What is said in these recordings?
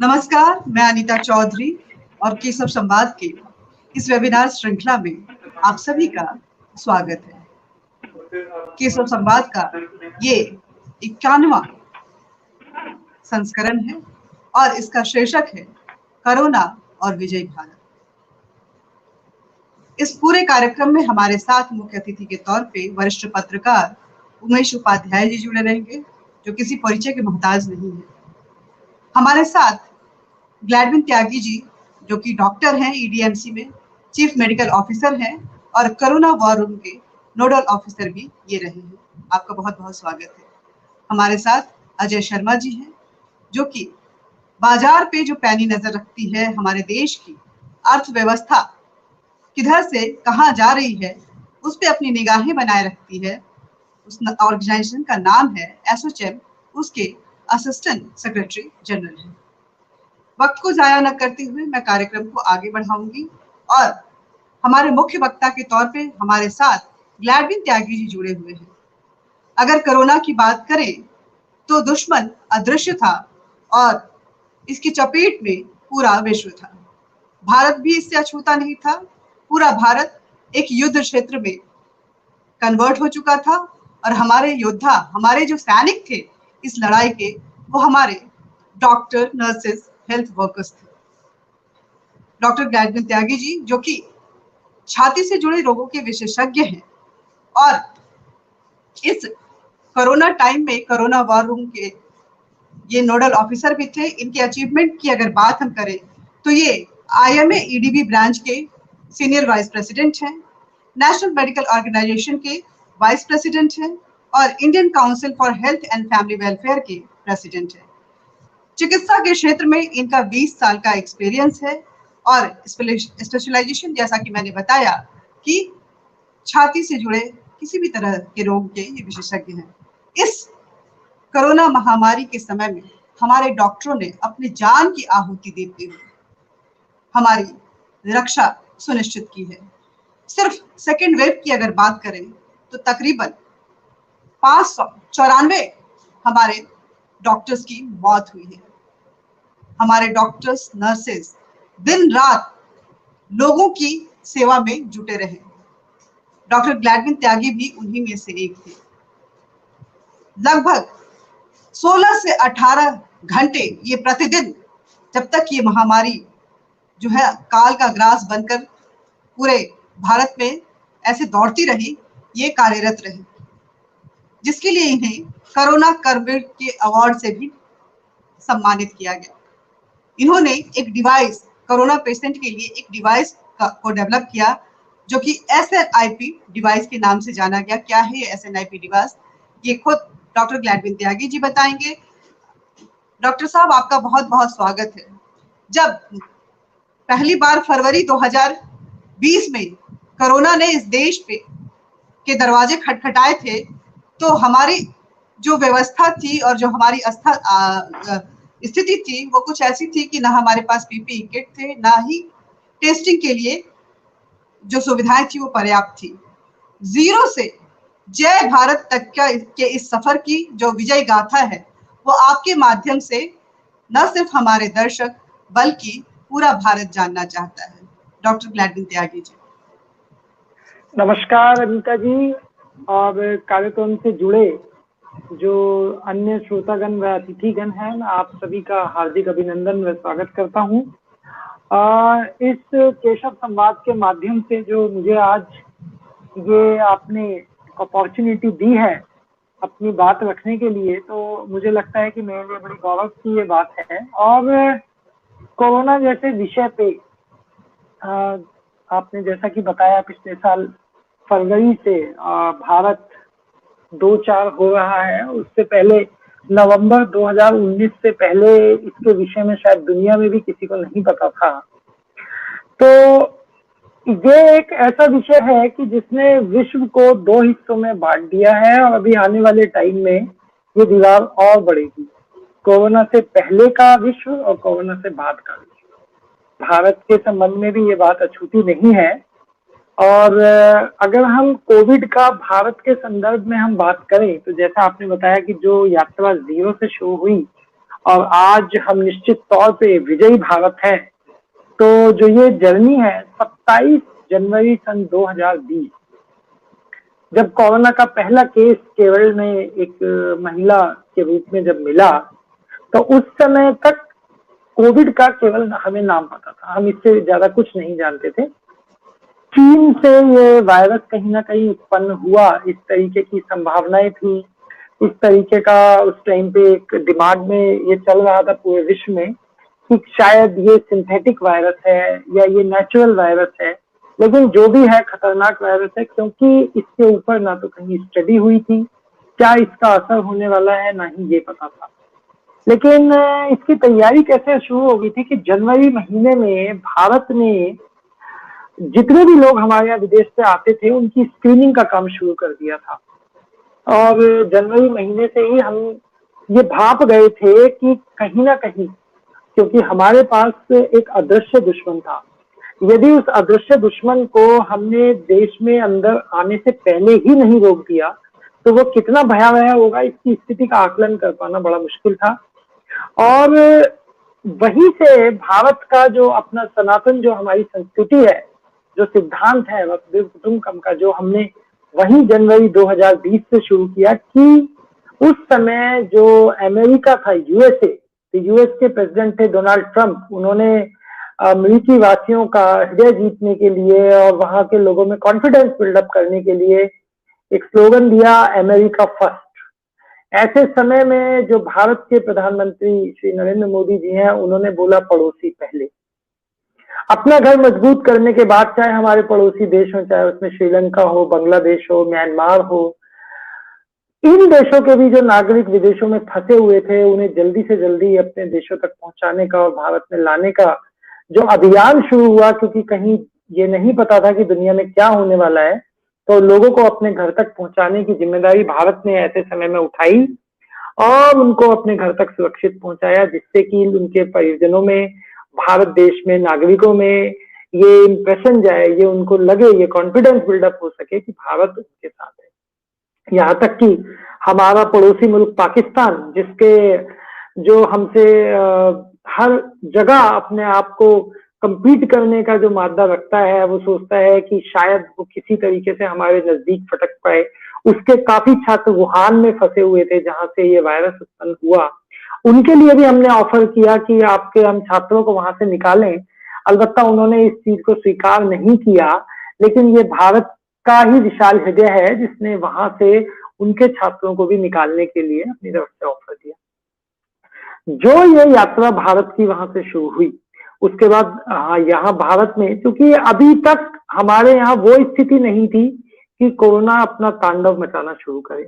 नमस्कार, मैं अनीता चौधरी और केशव संवाद के इस वेबिनार श्रृंखला में आप सभी का स्वागत है। केशव संवाद का ये 91वां संस्करण है और इसका शीर्षक है कोरोना और विजय भारत। इस पूरे कार्यक्रम में हमारे साथ मुख्य अतिथि के तौर पे वरिष्ठ पत्रकार उमेश उपाध्याय जी जुड़े रहेंगे, जो किसी परिचय के मोहताज नहीं है। हमारे साथ ग्लैडविन त्यागी जी, जो कि डॉक्टर हैं, ईडीएमसी में चीफ मेडिकल ऑफिसर हैं और कोरोना वॉर रूम के नोडल ऑफिसर भी ये रहे हैं। आपका बहुत बहुत स्वागत है। हमारे साथ अजय शर्मा जी हैं, जो कि बाजार पे जो पैनी नजर रखती है, हमारे देश की अर्थव्यवस्था किधर से कहाँ जा रही है उस पे अपनी निगाहें बनाए रखती है। उस ऑर्गेनाइजेशन का नाम है एसोचैम, उसके असिस्टेंट सेक्रेटरी जनरल है। वक्त को जाया न करते हुए मैं कार्यक्रम को आगे बढ़ाऊंगी और हमारे मुख्य वक्ता के तौर पे हमारे साथ ग्लैडविन त्यागी जी जुड़े हुए हैं। अगर कोरोना की बात करें तो दुश्मन अदृश्य था और इसकी चपेट में पूरा विश्व था। भारत भी इससे अछूता नहीं था। पूरा भारत एक युद्ध क्षेत्र में कन्वर्ट हो चुका था और हमारे योद्धा, हमारे जो सैनिक थे इस लड़ाई के, वो हमारे डॉक्टर, नर्सेस, हेल्थ वर्कर्स थे। डॉक्टर ग्लैडविन त्यागी जी, जो कि छाती से जुड़े रोगों के विशेषज्ञ हैं और इस कोरोना टाइम में कोरोना वॉर रूम के ये नोडल ऑफिसर भी थे। इनके अचीवमेंट की अगर बात हम करें तो ये आईएमए ईडीबी ब्रांच के सीनियर वाइस प्रेसिडेंट हैं, नेशनल मेडिकल ऑर्गेनाइजेशन के वाइस प्रेसिडेंट हैं और Indian council for health and family welfare के प्रेसिडेंट हैं। चिकित्सा के क्षेत्र में इनका 20 साल का एक्सपीरियंस है और स्पेशलाइजेशन, जैसा कि मैंने बताया, कि छाती से जुड़े किसी भी तरह के रोग के ये विशेषज्ञ हैं। इस कोरोना महामारी के समय में हमारे डॉक्टरों ने अपनी जान की आहुति देते हुए हमारी रक्षा सुनिश्चित की है। सिर्फ सेकेंड वेव की अगर बात करें तो तकरीबन 594 हमारे डॉक्टर्स की मौत हुई है। हमारे डॉक्टर्स, नर्सेस दिन रात लोगों की सेवा में जुटे रहे। डॉक्टर ग्लैडविन त्यागी भी उन्हीं में से एक थे। लगभग 16 से 18 घंटे ये प्रतिदिन, जब तक ये महामारी जो है काल का ग्रास बनकर पूरे भारत में ऐसे दौड़ती रही, ये कार्यरत रहे, जिसके लिए इन्हें कोरोना कर्मवीर के अवार्ड से भी सम्मानित किया गया। इन्होंने एक डिवाइस, कोरोना पेशेंट के लिए एक डिवाइस को डेवलप किया, जो कि SNIP डिवाइस के नाम से जाना गया। क्या है ये SNIP डिवाइस, ये खुद डॉक्टर ग्लैडविन त्यागी जी बताएंगे। डॉक्टर साहब, आपका बहुत बहुत स्वागत है। जब पहली बार फरवरी 2020 में कोरोना ने इस देश पे के दरवाजे खटखटाए थे, तो हमारी जो व्यवस्था थी और जो हमारी स्थिति थी वो कुछ ऐसी थी कि ना हमारे पास पीपीई किट थे, ना ही टेस्टिंग के लिए जो सुविधाएं थी वो पर्याप्त थी। जीरो से जय भारत तक के इस सफर की जो विजय गाथा है, वो आपके माध्यम से न सिर्फ हमारे दर्शक बल्कि पूरा भारत जानना चाहता है। डॉक्टर ग्लैडविन त्यागी जी। नमस्कार अनीता जी और कार्यक्रम से जुड़े जो अन्य श्रोतागण व अतिथिगण हैं, आप सभी का हार्दिक अभिनंदन व स्वागत करता हूं। इस केशव संवाद के माध्यम से जो मुझे आज ये आपने अपॉर्चुनिटी दी है अपनी बात रखने के लिए, तो मुझे लगता है कि मेरे लिए बड़ी गौरव की ये बात है। और कोरोना जैसे विषय पे आपने जैसा कि बताया, पिछले साल फरवरी से भारत 2-4 हो रहा है। उससे पहले नवंबर 2019 से पहले इसके विषय में शायद दुनिया में भी किसी को नहीं पता था। तो ये एक ऐसा विषय है कि जिसने विश्व को 2 हिस्सों में बांट दिया है और अभी आने वाले टाइम में ये दीवार और बढ़ेगी। कोरोना से पहले का विश्व और कोरोना से बाद का विश्व। भारत के संबंध में भी ये बात अछूती नहीं है। और अगर हम कोविड का भारत के संदर्भ में हम बात करें, तो जैसा आपने बताया कि जो यात्रा जीरो से शुरू हुई और आज हम निश्चित तौर पे विजयी भारत हैं। तो जो ये जर्नी है 27 जनवरी सन 2020, जब कोरोना का पहला केस केरल में एक महिला के रूप में जब मिला, तो उस समय तक कोविड का केवल हमें नाम पता था, हम इससे ज्यादा कुछ नहीं जानते थे। चीन से ये वायरस कहीं ना कहीं उत्पन्न हुआ, इस तरीके की संभावनाएं थी, इस तरीके का उस टाइम पे एक दिमाग में ये चल रहा था पूरे विश्व में कि शायद ये सिंथेटिक वायरस है या ये नेचुरल वायरस है। लेकिन जो भी है खतरनाक वायरस है, क्योंकि इसके ऊपर ना तो कहीं स्टडी हुई थी, क्या इसका असर होने वाला है ना ही ये पता था। लेकिन इसकी तैयारी कैसे शुरू हो गई थी कि जनवरी महीने में भारत ने जितने भी लोग हमारे यहाँ विदेश से आते थे उनकी स्क्रीनिंग का काम शुरू कर दिया था। और जनवरी महीने से ही हम ये भाप गए थे कि कहीं ना कहीं, क्योंकि हमारे पास एक अदृश्य दुश्मन था, यदि उस अदृश्य दुश्मन को हमने देश में अंदर आने से पहले ही नहीं रोक दिया तो वो कितना भयावह होगा, इसकी स्थिति का आकलन कर पाना बड़ा मुश्किल था। और वहीं से भारत का जो अपना सनातन, जो हमारी संस्कृति है, जो सिद्धांत है वसुधैव कुटुंबकम का, जो हमने वही जनवरी 2020 से शुरू किया कि उस समय जो अमेरिका था, यूएसए, तो यूएस के प्रेसिडेंट थे डोनाल्ड ट्रंप, उन्होंने अमेरिकी वासियों का हृदय जीतने के लिए और वहां के लोगों में कॉन्फिडेंस बिल्डअप करने के लिए एक स्लोगन दिया, अमेरिका फर्स्ट। ऐसे समय में जो भारत के प्रधानमंत्री श्री नरेंद्र मोदी जी हैं, उन्होंने बोला पड़ोसी पहले। अपना घर मजबूत करने के बाद, चाहे हमारे पड़ोसी देश हो, चाहे उसमें श्रीलंका हो, बांग्लादेश हो, म्यांमार हो, इन देशों के भी जो नागरिक विदेशों में फंसे हुए थे, उन्हें जल्दी से जल्दी अपने देशों तक पहुंचाने का और भारत में लाने का जो अभियान शुरू हुआ, क्योंकि कहीं ये नहीं पता था कि दुनिया में क्या होने वाला है, तो लोगों को अपने घर तक पहुंचाने की जिम्मेदारी भारत ने ऐसे समय में उठाई और उनको अपने घर तक सुरक्षित पहुंचाया, जिससे कि उनके परिजनों में, भारत देश में नागरिकों में ये इंप्रेशन जाए, ये उनको लगे, ये कॉन्फिडेंस बिल्डअप हो सके कि भारत उनके साथ है। यहाँ तक कि हमारा पड़ोसी मुल्क पाकिस्तान, जिसके जो हमसे हर जगह अपने आप को कंपीट करने का जो मादा रखता है, वो सोचता है कि शायद वो किसी तरीके से हमारे नजदीक फटक पाए। उसके काफी छात्र वुहान में फंसे हुए थे, जहां से ये वायरस उत्पन्न हुआ। उनके लिए भी हमने ऑफर किया कि हम छात्रों को वहां से निकालें। अलबत्ता उन्होंने इस चीज को स्वीकार नहीं किया, लेकिन ये भारत का ही विशाल हृदय है जिसने वहां से उनके छात्रों को भी निकालने के लिए अपनी तरफ से ऑफर दिया। जो ये यात्रा भारत की वहां से शुरू हुई, उसके बाद यहाँ भारत में, क्योंकि अभी तक हमारे यहाँ वो स्थिति नहीं थी कि कोरोना अपना तांडव मचाना शुरू करे,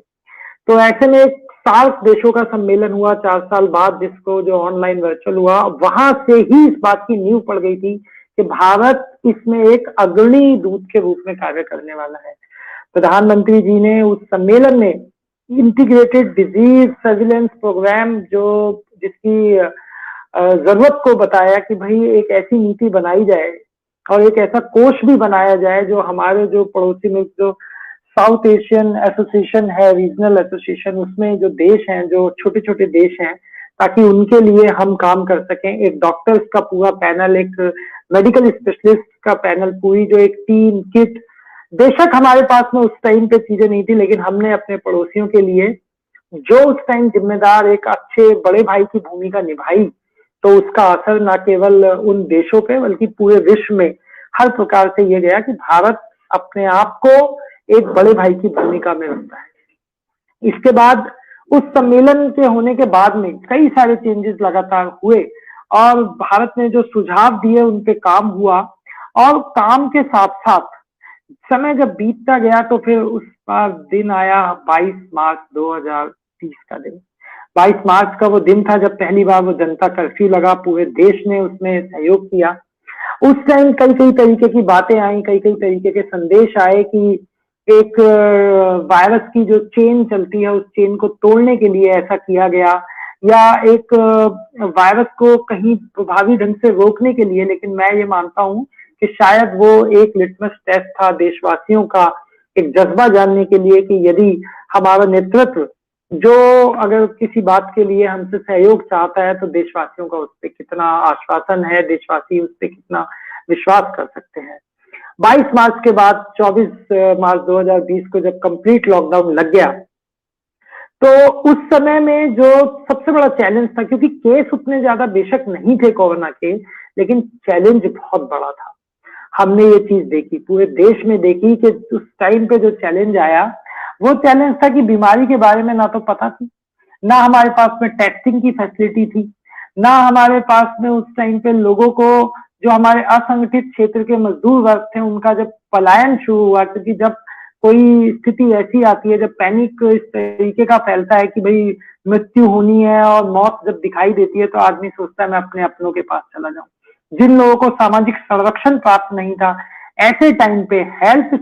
तो ऐसे में एक सार्क देशों का सम्मेलन हुआ 4 साल बाद, जिसको जो ऑनलाइन वर्चुअल हुआ, वहां से ही इस बात की नींव पड़ गई थी कि भारत इसमें एक अग्रणी दूत के रूप में कार्य करने वाला है। प्रधानमंत्री जी ने उस सम्मेलन में इंटीग्रेटेड डिजीज सर्विलेंस प्रोग्राम, जो जिसकी जरूरत को बताया कि भाई एक ऐसी नीति बनाई जाए और एक ऐसा कोष भी बनाया जाए जो हमारे जो पड़ोसी मुल्क, जो साउथ एशियन एसोसिएशन है, रीजनल एसोसिएशन, उसमें जो देश हैं, जो छोटे छोटे देश हैं, ताकि उनके लिए हम काम कर सकें। एक डॉक्टर्स का पूरा पैनल, एक मेडिकल स्पेशलिस्ट का पैनल, पूरी जो एक टीम किट, बेशक हमारे पास में उस टाइम पे चीजें नहीं थी, लेकिन हमने अपने पड़ोसियों के लिए जो उस टाइम जिम्मेदार एक अच्छे बड़े भाई की भूमिका निभाई, तो उसका असर न केवल उन देशों पे बल्कि पूरे विश्व में हर प्रकार से ये गया कि भारत अपने आप को एक बड़े भाई की भूमिका में रखता है। इसके बाद उस सम्मेलन के होने के बाद में कई सारे चेंजेस लगातार हुए और भारत ने जो सुझाव दिए उन पे काम हुआ, और काम के साथ साथ समय जब बीतता गया तो फिर उस बार दिन आया 22 मार्च 2030 का दिन। 22 मार्च का वो दिन था जब पहली बार वो जनता कर्फ्यू लगा, पूरे देश ने उसमें सहयोग किया। उस टाइम कई कई तरीके की बातें आई, कई कई तरीके के संदेश आए कि एक वायरस की जो चेन चलती है, उस चेन को तोड़ने के लिए ऐसा किया गया, या एक वायरस को कहीं प्रभावी ढंग से रोकने के लिए। लेकिन मैं ये मानता हूँ कि शायद वो एक लिटमस टेस्ट था देशवासियों का, एक जज्बा जानने के लिए कि यदि हमारा नेतृत्व जो अगर किसी बात के लिए हमसे सहयोग चाहता है तो देशवासियों का उस पर कितना आश्वासन है, देशवासी उस पर कितना विश्वास कर सकते हैं। 22 मार्च के बाद 24 मार्च 2020 को जब कंप्लीट लॉकडाउन लग गया, तो उस समय में जो सबसे बड़ा चैलेंज था, क्योंकि केस उतने ज्यादा बेशक नहीं थे कोरोना के, लेकिन चैलेंज बहुत बड़ा था। हमने ये चीज देखी, पूरे देश में देखी कि उस टाइम पे जो चैलेंज आया, वो चैलेंज था कि बीमारी के बारे में ना तो पता थी, ना हमारे पास में टेस्टिंग की फैसिलिटी थी, ना हमारे पास में उस टाइम पे लोगों को, जो हमारे असंगठित क्षेत्र के मजदूर वर्ग थे, उनका जब पलायन शुरू हुआ, क्योंकि जब कोई स्थिति ऐसी आती है, जब पैनिक इस तरीके का फैलता है कि भाई मृत्यु होनी है और मौत जब दिखाई देती है, तो आदमी सोचता है मैं अपने अपनों के पास चला जाऊं। जिन लोगों को सामाजिक संरक्षण प्राप्त नहीं था, ऐसे टाइम पे हेल्थ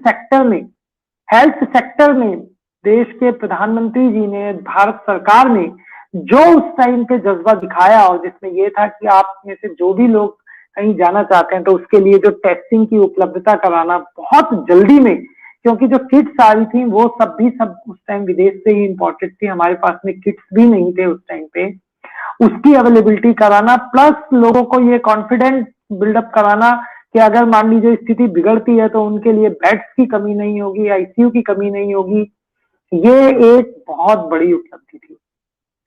सेक्टर में देश के प्रधानमंत्री जी ने, भारत सरकार ने जो उस टाइम पे जज्बा दिखाया, और जिसमें ये था कि आप में से जो भी लोग कहीं जाना चाहते हैं तो उसके लिए जो टेस्टिंग की उपलब्धता कराना बहुत जल्दी में, क्योंकि जो किट्स आ रही थी वो सब उस टाइम विदेश से ही इंपोर्टेड थी, हमारे पास में किट्स भी नहीं थे उस टाइम पे, उसकी अवेलेबिलिटी कराना, प्लस लोगों को ये कॉन्फिडेंस बिल्डअप कराना कि अगर मान लीजिए स्थिति बिगड़ती है तो उनके लिए बेड्स की कमी नहीं होगी, आईसीयू की कमी नहीं होगी। ये एक बहुत बड़ी उपलब्धि थी।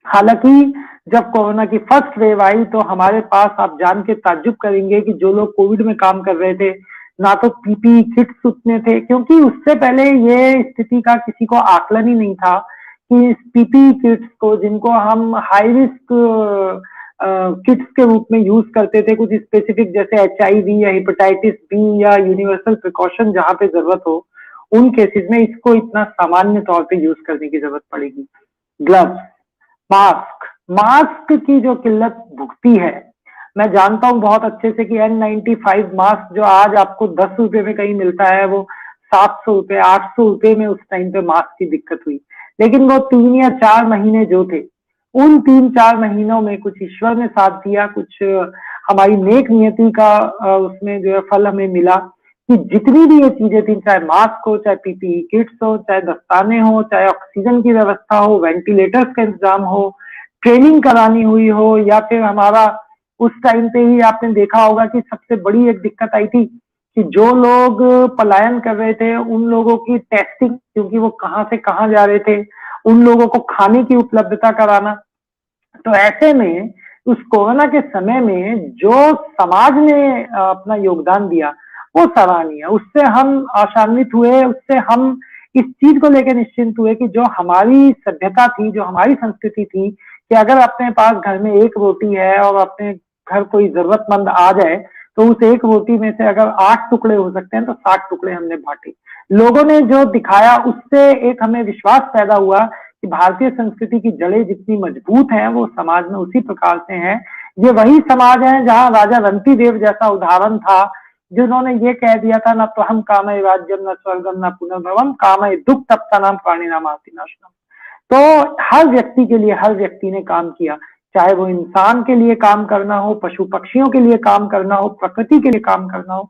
हालांकि जब कोरोना की फर्स्ट वेव आई तो हमारे पास, आप जान के ताज्जुब करेंगे कि जो लोग कोविड में काम कर रहे थे, ना तो पीपीई किट्स उतने थे, क्योंकि उससे पहले ये स्थिति का किसी को आकलन ही नहीं था कि पीपीई किट्स को, जिनको हम हाई रिस्क किट्स के रूप में यूज करते थे, कुछ स्पेसिफिक जैसे HIV या हेपेटाइटिस बी या यूनिवर्सल प्रिकॉशन जहां पे जरूरत हो, उन केसेस में इसको इतना सामान्य तौर पे यूज करने की जरूरत पड़ेगी। ग्लव्स, मास्क की जो किल्लत भुगती है, मैं जानता हूं बहुत अच्छे से कि N95 मास्क जो आज आपको 10 रुपए में कहीं मिलता है, वो 700 रुपए 800 रुपए में उस टाइम पे मास्क की दिक्कत हुई। लेकिन वो 3 या 4 महीने जो थे, उन 3-4 महीनों में कुछ ईश्वर ने साथ दिया, कुछ हमारी नेक नियति का उसमें जो है फल हमें मिला, कि जितनी भी ये चीजें थी, चाहे मास्क हो, चाहे पीपीई किट्स हो, चाहे दस्ताने हो, चाहे ऑक्सीजन की व्यवस्था हो, वेंटिलेटर्स का इंतजाम हो, ट्रेनिंग करानी हुई हो, या फिर हमारा उस टाइम पे ही आपने देखा होगा कि सबसे बड़ी एक दिक्कत आई थी कि जो लोग पलायन कर रहे थे उन लोगों की टेस्टिंग, क्योंकि वो कहाँ से कहाँ जा रहे थे, उन लोगों को खाने की उपलब्धता कराना। तो ऐसे में उस कोरोना के समय में जो समाज ने अपना योगदान दिया वो सराहनीय है। उससे हम आशान्वित हुए, उससे हम इस चीज को लेकर निश्चिंत हुए कि जो हमारी सभ्यता थी, जो हमारी संस्कृति थी, कि अगर अपने पास घर में एक रोटी है और अपने घर कोई जरूरतमंद आ जाए तो उस एक रोटी में से अगर 8 टुकड़े हो सकते हैं तो 60 टुकड़े हमने बांटे। लोगों ने जो दिखाया उससे एक हमें विश्वास पैदा हुआ कि भारतीय संस्कृति की जड़ें जितनी मजबूत हैं वो समाज में उसी प्रकार से हैं। ये वही समाज है जहां राजा रंती देव जैसा उदाहरण था, जिन्होंने ये कह दिया था, न तो हम कामय राज्यम न स्वर्गम न पुनर्भवम कामय दुख तप्ता नाम प्राणी नाम नाशनम। तो हर व्यक्ति के लिए हर व्यक्ति ने काम किया, चाहे वो इंसान के लिए काम करना हो, पशु पक्षियों के लिए काम करना हो, प्रकृति के लिए काम करना हो,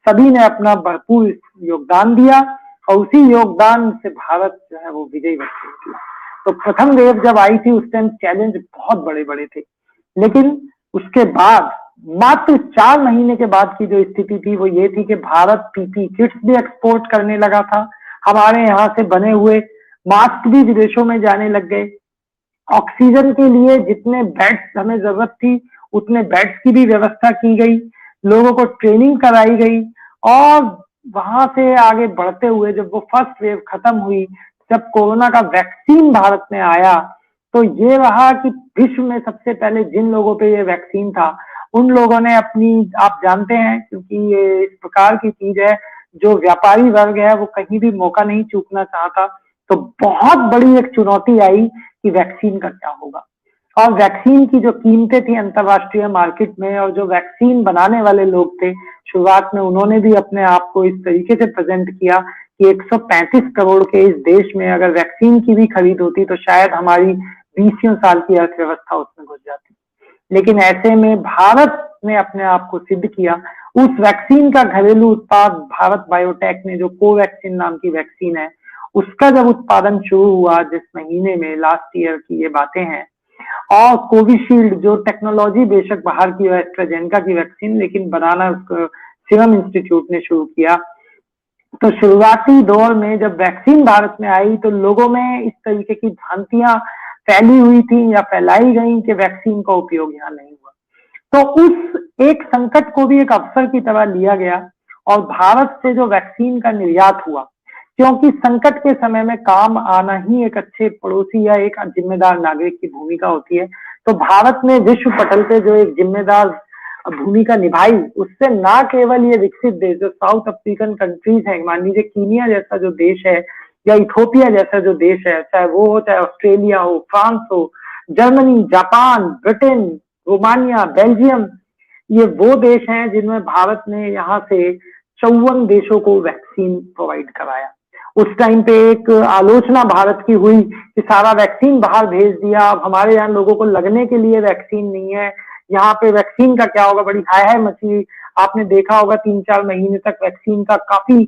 सभी ने अपना भरपूर योगदान दिया और उसी योगदान से भारत जो है वो विजयी किया। तो प्रथम वेव जब आई थी उस टाइम चैलेंज बहुत बड़े बड़े थे, लेकिन उसके बाद मात्र 4 महीने के बाद की जो स्थिति थी वो ये थी कि भारत पीपीई किट्स भी एक्सपोर्ट करने लगा था, हमारे यहाँ से बने हुए मास्क भी विदेशों में जाने लग गए, ऑक्सीजन के लिए जितने बेड्स हमें जरूरत थी उतने बेड्स की भी व्यवस्था की गई, लोगों को ट्रेनिंग कराई गई। और वहां से आगे बढ़ते हुए जब वो फर्स्ट वेव खत्म हुई, जब कोरोना का वैक्सीन भारत में आया, तो ये रहा कि विश्व में सबसे पहले जिन लोगों पे ये वैक्सीन था उन लोगों ने अपनी, आप जानते हैं क्योंकि ये इस प्रकार की चीज है, जो व्यापारी वर्ग है वो कहीं भी मौका नहीं चूकना चाहता, तो बहुत बड़ी एक चुनौती आई कि वैक्सीन का क्या होगा। और वैक्सीन की जो कीमतें थी अंतरराष्ट्रीय मार्केट में, और जो वैक्सीन बनाने वाले लोग थे शुरुआत में, उन्होंने भी अपने आप को इस तरीके से प्रेजेंट किया कि 135 करोड़ के इस देश में अगर वैक्सीन की भी खरीद होती तो शायद हमारी 20 साल की अर्थव्यवस्था उसमें घुस जाती। लेकिन ऐसे में भारत ने अपने आप को सिद्ध किया। उस वैक्सीन का घरेलू उत्पाद भारत बायोटेक ने, जो कोवैक्सीन नाम की वैक्सीन है, उसका जब उत्पादन शुरू हुआ जिस महीने में, लास्ट ईयर की ये बातें हैं, और कोविशील्ड जो टेक्नोलॉजी बेशक बाहर की है एस्ट्राजेनेका की वैक्सीन, लेकिन बनाना उसको सीरम इंस्टीट्यूट ने शुरू किया। तो शुरुआती दौर में जब वैक्सीन भारत में आई तो लोगों में इस तरीके की भ्रांतियां फैली हुई थी या फैलाई गई कि वैक्सीन का उपयोग यहाँ नहीं हुआ। तो उस एक संकट को भी एक अवसर की तरह लिया गया और भारत से जो वैक्सीन का निर्यात हुआ, क्योंकि संकट के समय में काम आना ही एक अच्छे पड़ोसी या एक जिम्मेदार नागरिक की भूमिका होती है। तो भारत ने विश्व पटल पे जो एक जिम्मेदार भूमिका निभाई, उससे ना केवल ये विकसित देश जो साउथ अफ्रीकन कंट्रीज हैं, मान लीजिए कीनिया जैसा जो देश है या इथोपिया जैसा जो देश है, चाहे वो हो, चाहे ऑस्ट्रेलिया हो, फ्रांस हो, Germany, Japan, Britain, Romania, Belgium, ये वो देश हैं जिनमें भारत ने यहाँ से 54 देशों को वैक्सीन प्रोवाइड कराया। उस टाइम पे एक आलोचना भारत की हुई कि सारा वैक्सीन बाहर भेज दिया, अब हमारे यहाँ लोगों को लगने के लिए वैक्सीन नहीं है, यहाँ पे वैक्सीन का क्या होगा, बड़ी हाय हाय मची। आपने देखा होगा 3-4 महीने तक वैक्सीन का काफी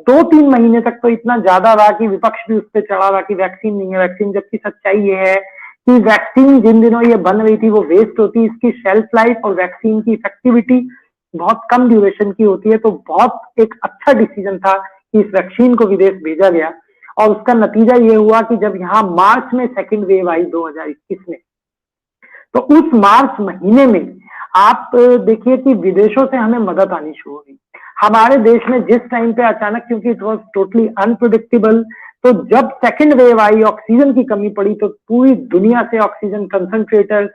2-3 महीने तक तो इतना ज्यादा रहा कि विपक्ष भी उस पर चढ़ा रहा कि वैक्सीन नहीं है वैक्सीन, जबकि सच्चाई ये है कि वैक्सीन जिन दिनों ये बन रही थी वो वेस्ट होती, इसकी शेल्फ लाइफ और वैक्सीन की इफेक्टिविटी बहुत कम ड्यूरेशन की होती है। तो बहुत एक अच्छा डिसीजन था कि इस वैक्सीन को विदेश भेजा गया और उसका नतीजा ये हुआ कि जब यहाँ मार्च में सेकेंड वेव आई 2021 में, तो उस मार्च महीने में आप देखिए कि विदेशों से हमें मदद आनी शुरू हुई। हमारे देश में जिस टाइम पे अचानक, क्योंकि इट वॉज टोटली अनप्रिडिक्टेबल, तो जब सेकेंड वेव आई, ऑक्सीजन की कमी पड़ी, तो पूरी दुनिया से ऑक्सीजन कंसंट्रेटर्स,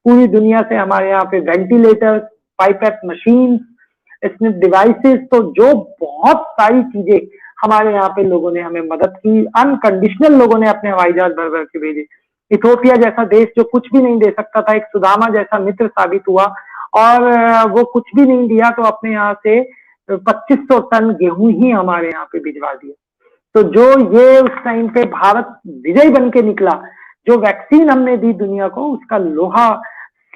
पूरी दुनिया से हमारे यहाँ पे ventilators, pipette machine, sniff devices, तो जो बहुत सारी चीजें हमारे यहाँ पे लोगों ने हमें मदद की, अनकंडीशनल लोगों ने अपने हवाई जहाज भर भर के भेजे। इथोपिया जैसा देश जो कुछ भी नहीं दे सकता था, एक सुदामा जैसा मित्र साबित हुआ और वो कुछ भी नहीं दिया तो अपने यहाँ से 2500 टन गेहूं ही हमारे यहाँ पे भिजवा दिया। तो जो ये उस टाइम पे भारत विजयी बन के निकला, जो वैक्सीन हमने दी दुनिया को, उसका लोहा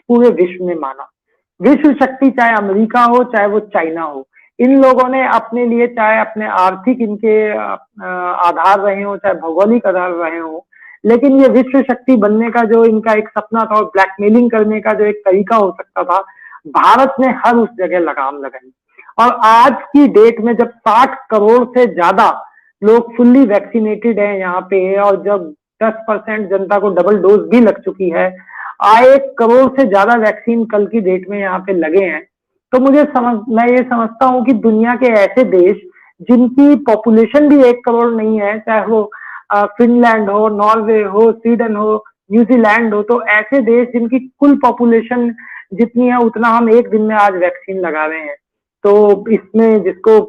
पूरे विश्व में माना। विश्व शक्ति चाहे अमेरिका हो चाहे वो चाइना हो, इन लोगों ने अपने लिए, चाहे अपने आर्थिक इनके आधार रहे हो, चाहे भौगोलिक आधार रहे हो, लेकिन ये विश्व शक्ति बनने का जो इनका एक सपना था और ब्लैकमेलिंग करने का जो एक तरीका हो सकता था, भारत ने हर उस जगह लगाम लगाई। और आज की डेट में जब 60 करोड़ से ज्यादा लोग फुल्ली वैक्सीनेटेड हैं यहाँ पे, और जब 10% जनता को डबल डोज भी लग चुकी है, 1 करोड़ से ज्यादा वैक्सीन कल की डेट में यहाँ पे लगे हैं, तो मैं ये समझता हूँ कि दुनिया के ऐसे देश जिनकी पॉपुलेशन भी 1 करोड़ नहीं है, चाहे वो फिनलैंड हो, नॉर्वे हो, स्वीडन हो, न्यूजीलैंड हो, तो ऐसे देश जिनकी कुल पॉपुलेशन जितनी है उतना हम एक दिन में आज वैक्सीन लगा रहे हैं। तो इसमें जिसको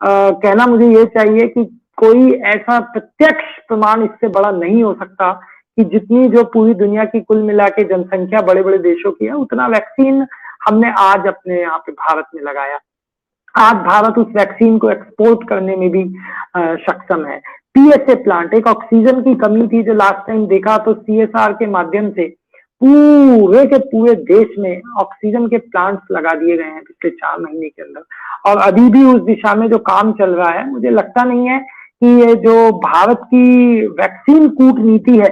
कहना मुझे ये चाहिए कि कोई ऐसा प्रत्यक्ष प्रमाण इससे बड़ा नहीं हो सकता कि जितनी जो पूरी दुनिया की कुल मिला के जनसंख्या बड़े बड़े देशों की है, उतना वैक्सीन हमने आज अपने यहाँ पे भारत में लगाया। आज भारत उस वैक्सीन को एक्सपोर्ट करने में भी सक्षम है। पीएसए प्लांट, एक ऑक्सीजन की कमी थी जो लास्ट टाइम देखा, तो सीएसआर के माध्यम से पूरे के पूरे देश में ऑक्सीजन के प्लांट्स लगा दिए गए हैं पिछले 4 महीने के अंदर, और अभी भी उस दिशा में जो काम चल रहा है, मुझे लगता नहीं है कि ये जो भारत की वैक्सीन कूटनीति है,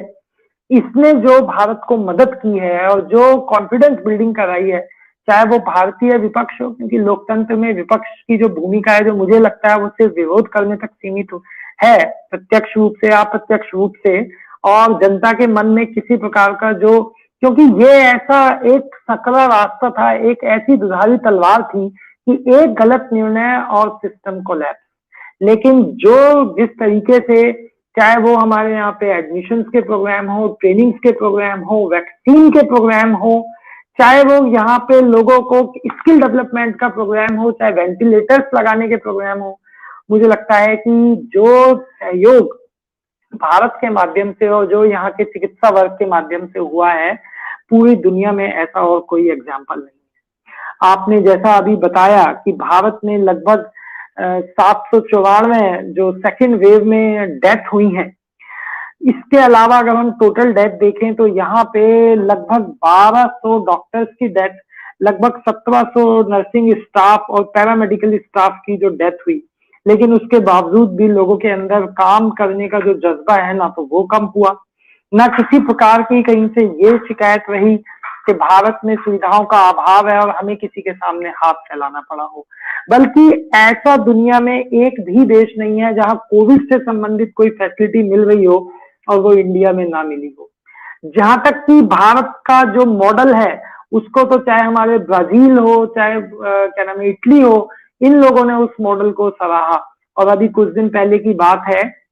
इसने जो भारत को मदद की है और जो कॉन्फिडेंस बिल्डिंग कराई है, चाहे वो भारतीय विपक्ष हो, क्योंकि लोकतंत्र में विपक्ष की जो भूमिका है, जो मुझे लगता है वो सिर्फ विरोध करने तक सीमित है, प्रत्यक्ष रूप से अप्रत्यक्ष रूप से, और जनता के मन में किसी प्रकार का जो, क्योंकि ये ऐसा एक सकरा रास्ता था, एक ऐसी दुधारी तलवार थी कि एक गलत निर्णय और सिस्टम कोलैप्स। लेकिन जो जिस तरीके से, चाहे वो हमारे यहाँ पे एडमिशंस के प्रोग्राम हो, ट्रेनिंग्स के प्रोग्राम हो, वैक्सीन के प्रोग्राम हो, चाहे वो यहाँ पे लोगों को स्किल डेवलपमेंट का प्रोग्राम हो, चाहे वेंटिलेटर्स लगाने के प्रोग्राम हो, मुझे लगता है कि जो सहयोग भारत के माध्यम से और जो यहाँ के चिकित्सा वर्ग के माध्यम से हुआ है, पूरी दुनिया में ऐसा और कोई एग्जाम्पल नहीं है। आपने जैसा अभी बताया कि भारत में लगभग 794 जो सेकेंड वेव में डेथ हुई है, इसके अलावा अगर हम टोटल डेथ देखें तो यहाँ पे लगभग 1200 डॉक्टर्स की डेथ, लगभग 1700 नर्सिंग स्टाफ और पैरामेडिकल स्टाफ की जो डेथ हुई, लेकिन उसके बावजूद भी लोगों के अंदर काम करने का जो जज्बा है ना तो वो कम हुआ, ना किसी प्रकार की कहीं से ये शिकायत रही कि भारत में सुविधाओं का अभाव है और हमें किसी के सामने हाथ फैलाना पड़ा हो। बल्कि ऐसा दुनिया में एक भी देश नहीं है जहां कोविड से संबंधित कोई फैसिलिटी मिल रही हो और वो इंडिया में ना मिली हो। जहां तक कि भारत का जो मॉडल है उसको तो चाहे हमारे ब्राजील हो, चाहे क्या नाम है इटली हो, इन लोगों ने उस मॉडल को सराहा। और अभी कुछ दिन पहले की बात है,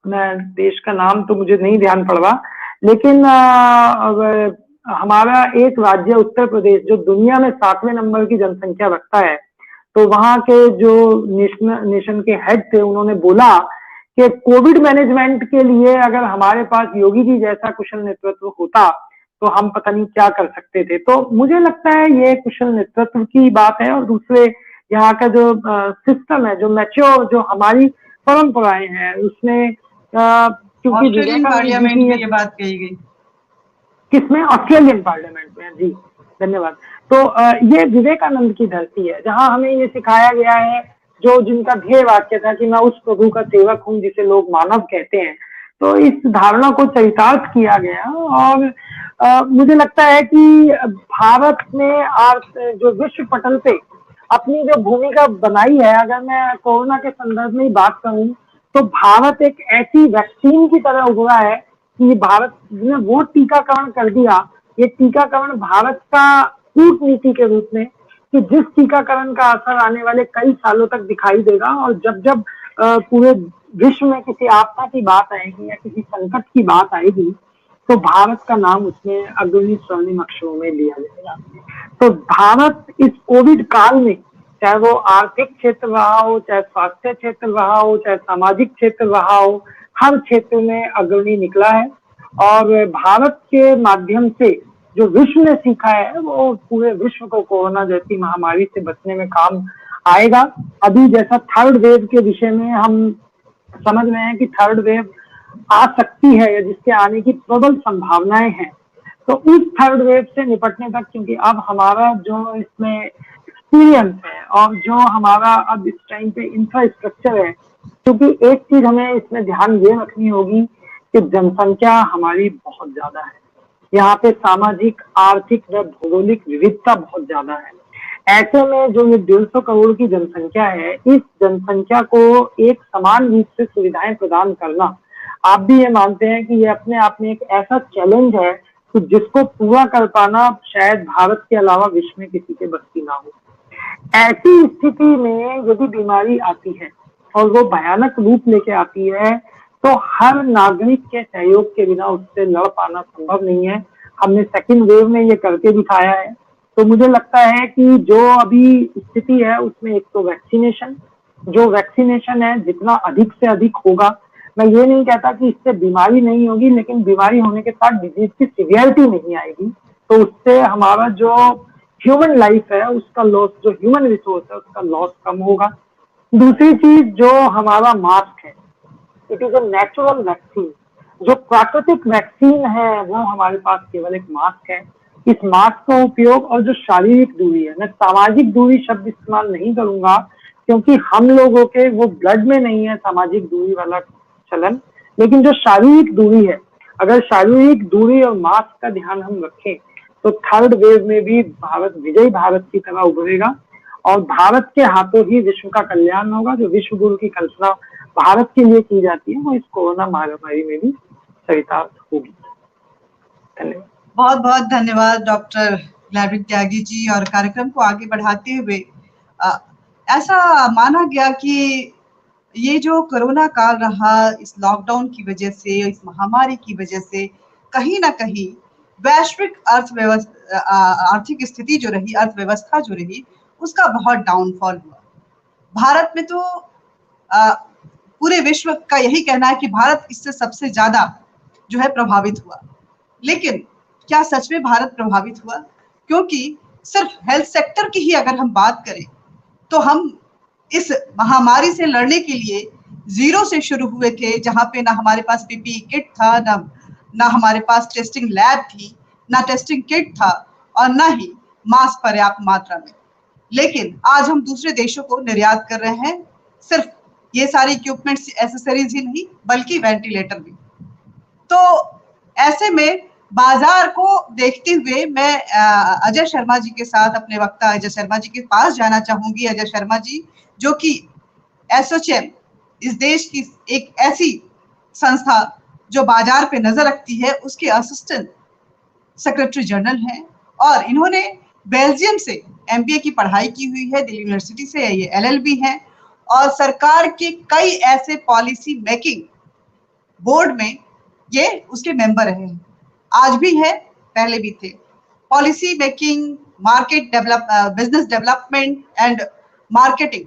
मैं देश का नाम तो मुझे नहीं ध्यान पड़ रहा, लेकिन हमारा एक राज्य उत्तर प्रदेश जो दुनिया में 7वें नंबर की जनसंख्या रखता है, तो वहां के जो नेशन के हेड थे उन्होंने बोला कि कोविड मैनेजमेंट के लिए अगर हमारे पास योगी जी जैसा कुशल नेतृत्व होता तो हम पता नहीं क्या कर सकते थे। तो मुझे लगता है ये कुशल नेतृत्व की बात है। और दूसरे यहाँ का जो सिस्टम है, जो मैच्योर, जो हमारी परंपराएं हैं उसमें क्योंकि ऑस्ट्रेलियन पार्लियामेंट में ये बात कही गई, किसमें? ऑस्ट्रेलियन पार्लियामेंट में। जी धन्यवाद। तो ये विवेकानंद की धरती है जहां हमें ये सिखाया गया है, जो जिनका ध्येय वाक्य था कि मैं उस प्रभु का सेवक हूं जिसे लोग मानव कहते हैं। तो इस धारणा को चरितार्थ किया गया। और मुझे लगता है कि भारत ने जो विश्व पटल पे अपनी जो भूमिका बनाई है, अगर मैं कोरोना के संदर्भ में ही बात करूं तो भारत एक ऐसी वैक्सीन की तरह उभरा है कि भारत ने वो टीकाकरण कर दिया। ये टीकाकरण भारत का कूटनीति के रूप में, कि जिस टीकाकरण का असर आने वाले कई सालों तक दिखाई देगा। और जब जब पूरे विश्व में किसी आपदा की बात आएगी या किसी संकट की बात आएगी तो भारत का नाम उसमें अग्रणी स्वर्णिम अक्षरों में लिया जाएगा। तो भारत इस कोविड काल में, चाहे वो आर्थिक क्षेत्र रहा हो, चाहे स्वास्थ्य क्षेत्र रहा हो, चाहे सामाजिक क्षेत्र रहा हो, हर क्षेत्र में अग्रणी निकला है। और भारत के माध्यम से जो विश्व ने सीखा है वो पूरे विश्व को कोरोना जैसी महामारी से बचने में काम आएगा। अभी जैसा थर्ड वेव के विषय में हम समझ रहे हैं कि थर्ड वेव आ सकती है या जिसके आने की प्रबल संभावनाएं हैं, तो उस थर्ड वेव से निपटने तक, क्योंकि अब हमारा जो इसमें एक्सपीरियंस है और जो हमारा अब इस टाइम पे इंफ्रास्ट्रक्चर है, क्योंकि एक चीज हमें इसमें ध्यान ये रखनी होगी कि जनसंख्या हमारी बहुत ज्यादा है। यहाँ पे सामाजिक, आर्थिक व भौगोलिक विविधता बहुत ज्यादा है। ऐसे में जो ये 150 करोड़ की जनसंख्या है, इस जनसंख्या को एक समान रूप से सुविधाएं प्रदान करना, आप भी ये मानते हैं कि ये अपने आप में एक ऐसा चैलेंज है कि जिसको पूरा कर पाना शायद भारत के अलावा विश्व में किसी के बस की ना हो। ऐसी स्थिति में यदि बीमारी आती है और वो भयानक रूप लेके आती है तो हर नागरिक के सहयोग के बिना उससे लड़ पाना संभव नहीं है। हमने सेकंड वेव में ये करके दिखाया है। तो मुझे लगता है कि जो अभी स्थिति है उसमें एक तो वैक्सीनेशन है जितना अधिक से अधिक होगा, मैं ये नहीं कहता कि इससे बीमारी नहीं होगी, लेकिन बीमारी होने के साथ डिजीज की सीवियरिटी नहीं आएगी, तो उससे हमारा जो ह्यूमन लाइफ है उसका लॉस, जो ह्यूमन रिसोर्स है उसका लॉस कम होगा। दूसरी चीज जो हमारा मास्क है, it is a natural vaccine. जो प्राकृतिक वैक्सीन है वो हमारे पास केवल एक मास्क है। इस मास्क का उपयोग और जो शारीरिक दूरी है, मैं सामाजिक दूरी शब्द इस्तेमाल नहीं करूंगा क्योंकि हम लोगों के वो ब्लड में नहीं है सामाजिक दूरी वाला चलन, लेकिन जो शारीरिक दूरी है, अगर शारीरिक दूरी और मास्क का ध्यान हम रखें तो थर्ड वेव में भी भारत विजयी भारत की तरह उभरेगा और भारत के हाथों ही विश्व का कल्याण होगा। जो विश्व गुरु की कल्पना भारत के लिए की जाती है वो इस कोरोना महामारी में भी चरितार्थ होगी। धन्यवाद। बहुत बहुत धन्यवाद डॉक्टर ग्लैडविन त्यागी जी। और कार्यक्रम को आगे बढ़ाते हुए ऐसा माना गया कि ये जो कोरोना काल रहा, इस लॉकडाउन की वजह से, इस महामारी की वजह से कहीं ना कहीं वैश्विक अर्थव्यवस्था, आर्थिक स्थिति जो रही, अर्थव्यवस्था जो रही, उसका बहुत डाउनफॉल हुआ। भारत में तो पूरे विश्व का यही कहना है कि भारत इससे सबसे ज्यादा जो है प्रभावित हुआ। लेकिन क्या सच में भारत प्रभावित हुआ? क्योंकि सिर्फ हेल्थ सेक्टर की ही अगर हम बात करें तो हम इस महामारी से लड़ने के लिए जीरो से शुरू हुए थे, जहां पे ना हमारे पास पीपीई किट था, ना हमारे पास टेस्टिंग लैब थी, ना टेस्टिंग किट था और ना ही मास्क पर्याप्त मात्रा में। लेकिन आज हम दूसरे देशों को निर्यात कर रहे हैं सिर्फ ये सारे इक्विपमेंट्स एसेसरीज ही नहीं बल्कि वेंटिलेटर भी। तो ऐसे में बाजार को देखते हुए मैं अजय शर्मा जी के साथ, अपने वक्ता अजय शर्मा जी के पास जाना चाहूंगी। अजय शर्मा जी जो कि एसोचैम, इस देश की एक ऐसी संस्था जो बाजार पे नजर रखती है, उसके असिस्टेंट सेक्रेटरी जनरल हैं और इन्होंने बेल्जियम से एमबीए की पढ़ाई की हुई है, दिल्ली यूनिवर्सिटी से ये एलएलबी हैं और सरकार के कई ऐसे पॉलिसी मेकिंग बोर्ड में ये उसके मेंबर रहे हैं, आज भी है, पहले भी थे। Policy making, market develop, business development and marketing,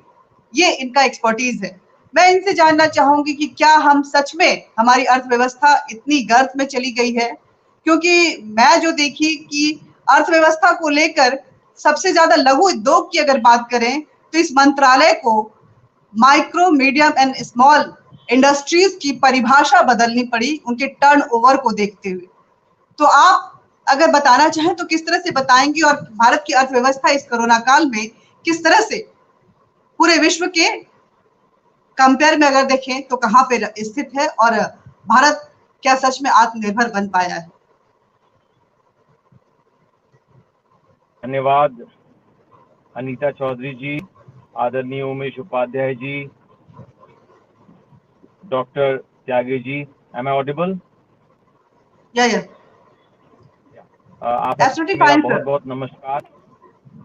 ये इनका एक्सपर्टीज है। मैं इनसे जानना चाहूंगी कि क्या हम सच में, हमारी अर्थव्यवस्था इतनी गर्त में चली गई है? क्योंकि मैं जो देखी कि अर्थव्यवस्था को लेकर सबसे ज्यादा लघु उद्योग की अगर बात करें तो इस मंत्रालय को micro, medium and small industries की परिभाषा बदलनी पड़ी उनके टर्नओवर को देखते हुए। तो आप अगर बताना चाहें तो किस तरह से बताएंगी और भारत की अर्थव्यवस्था इस कोरोना काल में किस तरह से पूरे विश्व के कंपेयर में अगर देखें तो कहां पे स्थित है और भारत क्या सच में आत्मनिर्भर बन पाया है? धन्यवाद अनीता चौधरी जी, आदरणीय Umesh Upadhyay ji, doctor Tyagi ji. Am I audible? या आप बहुत बहुत नमस्कार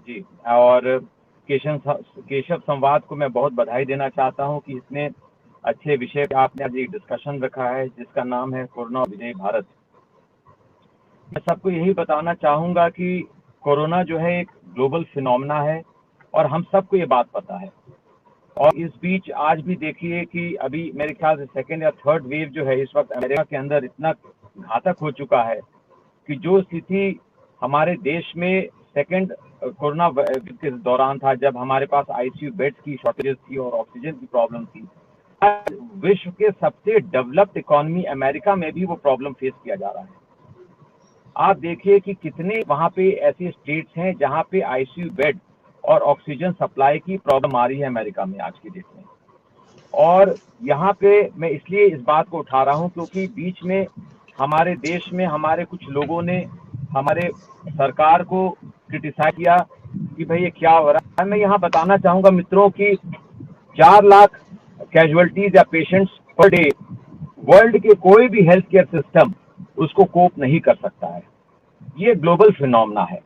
जी। और केशव संवाद को मैं बहुत बधाई देना चाहता हूं कि इतने अच्छे विषय पे आपने आज एक डिस्कशन रखा है जिसका नाम है कोरोना विजयी भारत। मैं सबको यही बताना चाहूंगा कि कोरोना जो है एक ग्लोबल फिनोमेना है और हम सबको ये बात पता है। और इस बीच आज भी देखिए कि अभी मेरे ख्याल से सेकेंड या थर्ड वेव जो है इस वक्त अमेरिका के अंदर इतना घातक हो चुका है कि जो स्थिति हमारे देश में सेकेंड कोरोना के दौरान था, जब हमारे पास आईसीयू बेड्स की शॉर्टेजेस थी और ऑक्सीजन की प्रॉब्लम थी, विश्व के सबसे डेवलप्ड इकोनॉमी अमेरिका में भी वो प्रॉब्लम फेस किया जा रहा है। आप देखिए कि कितने वहां पे ऐसे स्टेट्स हैं जहां पे आईसीयू बेड और ऑक्सीजन सप्लाई की प्रॉब्लम आ रही है अमेरिका में आज की डेट में। और यहाँ पे मैं इसलिए इस बात को उठा रहा हूँ क्योंकि बीच में हमारे देश में हमारे कुछ लोगों ने हमारे सरकार को क्रिटिसाइज किया कि भाई ये क्या हो रहा है। मैं यहाँ बताना चाहूंगा मित्रों कि 4 लाख कैजुअलिटीज या पेशेंट्स पर डे वर्ल्ड के कोई भी हेल्थ केयर सिस्टम उसको कोप नहीं कर सकता है। ये ग्लोबल फिनोमेना है।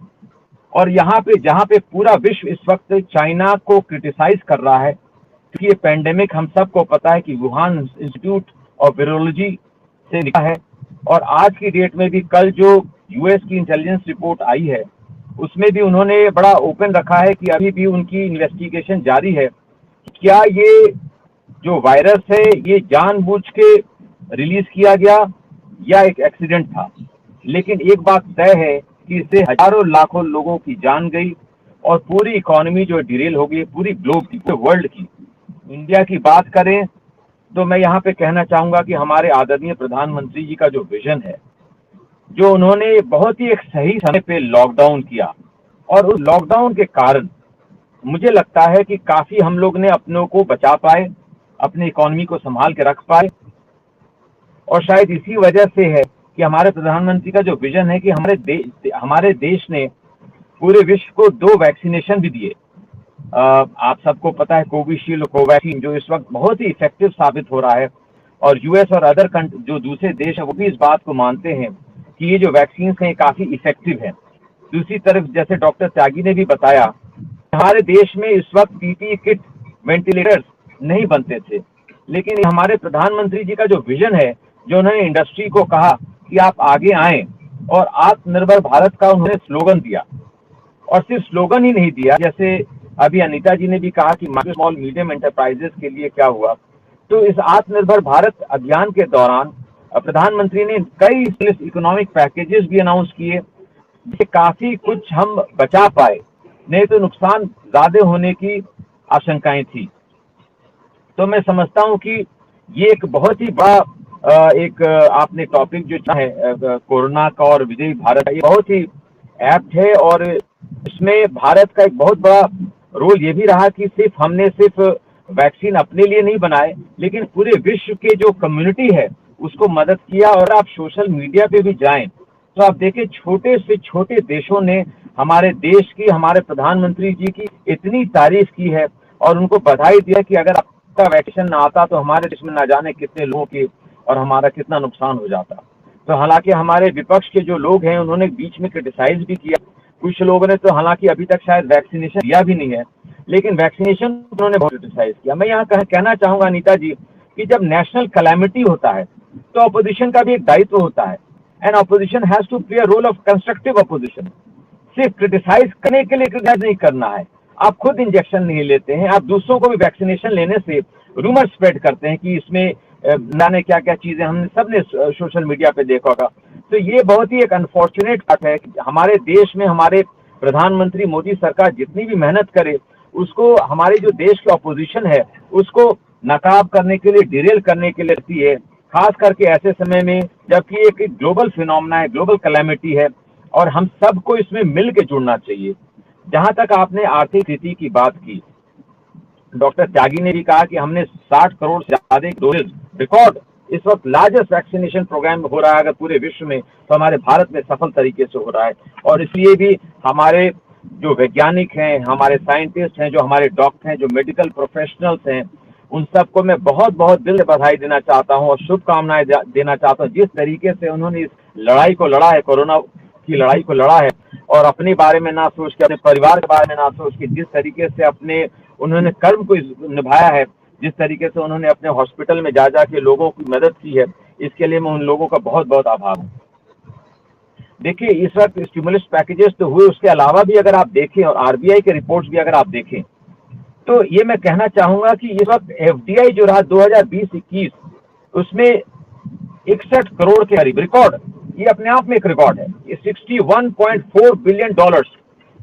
और यहाँ पे जहाँ पे पूरा विश्व इस वक्त चाइना को क्रिटिसाइज कर रहा है क्योंकि ये पेंडेमिक हम सबको पता है कि वुहान इंस्टीट्यूट ऑफ वायरोलॉजी से निकला है। और आज की डेट में भी कल जो यूएस की इंटेलिजेंस रिपोर्ट आई है उसमें भी उन्होंने बड़ा ओपन रखा है कि अभी भी उनकी इन्वेस्टिगेशन जारी है। क्या ये जो वायरस है ये जानबूझ के रिलीज किया गया या एक एक्सीडेंट था। लेकिन एक बात तय है कि इससे हजारों लाखों लोगों की जान गई और पूरी इकोनॉमी जो डिरेल हो गई, पूरी ग्लोब की, पूरे वर्ल्ड की। इंडिया की बात करें तो मैं यहाँ पे कहना चाहूंगा कि हमारे आदरणीय प्रधानमंत्री जी का जो विजन है, जो उन्होंने बहुत ही एक सही समय पे लॉकडाउन किया और उस लॉकडाउन के कारण मुझे लगता है कि काफी हम लोग ने अपनों को बचा पाए, अपनी इकोनॉमी को संभाल के रख पाए। और शायद इसी वजह से है कि हमारे प्रधानमंत्री का जो विजन है कि हमारे देश ने पूरे विश्व को 2 वैक्सीनेशन भी दिए। आप सबको पता है कोविशील्ड, कोवैक्सीन जो इस वक्त बहुत ही इफेक्टिव साबित हो रहा है। और यूएस और अदर जो दूसरे देश है वो भी इस बात को मानते हैं कि ये जो वैक्सीन हैं काफी इफेक्टिव है। दूसरी तरफ जैसे डॉक्टर त्यागी ने भी बताया, हमारे देश में इस वक्त पीपीई किट, वेंटिलेटर्स नहीं बनते थे, लेकिन हमारे प्रधानमंत्री जी का जो विजन है, जो उन्होंने इंडस्ट्री को कहा कि आप आगे आएं और आत्मनिर्भर भारत का उन्होंने स्लोगन दिया। और सिर्फ स्लोगन ही नहीं दिया, जैसे अभी अनीता जी ने भी कहा कि माइक्रो स्मॉल मीडियम एंटरप्राइजेस के लिए क्या हुआ। तो इस आत्मनिर्भर भारत अभियान के दौरान प्रधानमंत्री ने कई इकोनॉमिक पैकेजेस भी अनाउंस किए जिससे काफी कुछ हम बचा पाए, नहीं तो नुकसान ज्यादा होने की आशंकाएं थी। तो मैं समझता हूं कि ये एक बहुत ही बड़ा एक आपने टॉपिक जो है कोरोना का और विजयी भारत का, ये बहुत ही एप्ट है। और इसमें भारत का एक बहुत बड़ा रोल ये भी रहा कि हमने सिर्फ वैक्सीन अपने लिए नहीं बनाए, लेकिन पूरे विश्व के जो कम्युनिटी है उसको मदद किया। और आप सोशल मीडिया पे भी जाएं तो आप देखें छोटे से छोटे देशों ने हमारे देश की, हमारे प्रधानमंत्री जी की इतनी तारीफ की है और उनको बधाई दिया कि अगर आपका वैक्सीन ना आता तो हमारे देश में ना जाने कितने लोगों की और हमारा कितना नुकसान हो जाता। तो हालांकि हमारे विपक्ष के जो लोग हैं उन्होंने बीच में क्रिटिसाइज भी किया, कुछ लोगों ने तो हालांकि अभी तक शायद वैक्सीनेशन दिया भी नहीं है, लेकिन वैक्सीनेशन उन्होंने बहुत क्रिटिसाइज किया। मैं यहाँ कहना चाहूंगा अनीता जी कि जब नेशनल कैलामिटी होता है तो अपोजिशन का भी एक दायित्व होता है, and opposition has to play a role of constructive opposition. सिर्फ क्रिटिसाइज करने के लिए क्रिटिसाइज नहीं करना है, आप खुद इंजेक्शन नहीं लेते हैं, आप दूसरों को भी वैक्सीनेशन लेने से रूमर स्प्रेड करते हैं कि इसमें जाने क्या क्या चीजें हमने सबने सोशल मीडिया पे देखा होगा। तो ये बहुत ही एक अनफॉर्चुनेट बात है कि हमारे देश में हमारे प्रधानमंत्री मोदी सरकार जितनी भी मेहनत करे उसको हमारे जो देश की अपोजिशन है उसको नकाब करने के लिए, डिरेल करने के लिए रहती है, खास करके ऐसे समय में जबकि एक ग्लोबल फिनोमेना है, ग्लोबल कैलामिटी है और हम सबको इसमें मिल के जुड़ना चाहिए। जहां तक आपने आर्थिक स्थिति की बात की, डॉक्टर त्यागी ने भी कहा कि हमने 60 करोड़ से ज्यादा डोजेज रिकॉर्ड इस वक्त लार्जेस्ट वैक्सीनेशन प्रोग्राम हो रहा है अगर पूरे विश्व में, तो हमारे भारत में सफल तरीके से हो रहा है। और इसलिए भी हमारे जो वैज्ञानिक हैं, हमारे साइंटिस्ट हैं, जो हमारे डॉक्टर हैं, जो मेडिकल प्रोफेशनल्स हैं, उन सबको मैं बहुत बहुत दिल से बधाई देना चाहता हूं और शुभकामनाएं देना चाहता हूं। जिस तरीके से उन्होंने इस लड़ाई को लड़ा है, कोरोना की लड़ाई को लड़ा है और अपने बारे में ना सोच के, अपने परिवार के बारे में ना सोच के, जिस तरीके से अपने उन्होंने कर्म को निभाया है, जिस तरीके से उन्होंने अपने हॉस्पिटल में जा के लोगों की मदद की है, इसके लिए मैं उन लोगों का बहुत बहुत आभार हूँ। देखिए इस वक्त स्टिमुलस पैकेजेस तो हुए, उसके अलावा भी अगर आप देखें और आरबीआई के रिपोर्ट्स भी अगर आप देखें तो ये मैं कहना चाहूंगा कि इस वक्त एफडीआई जो रहा 2020-21 उसमें 61 करोड़ के करीब रिकॉर्ड, ये अपने आप में एक रिकॉर्ड है। ये $61.4 बिलियन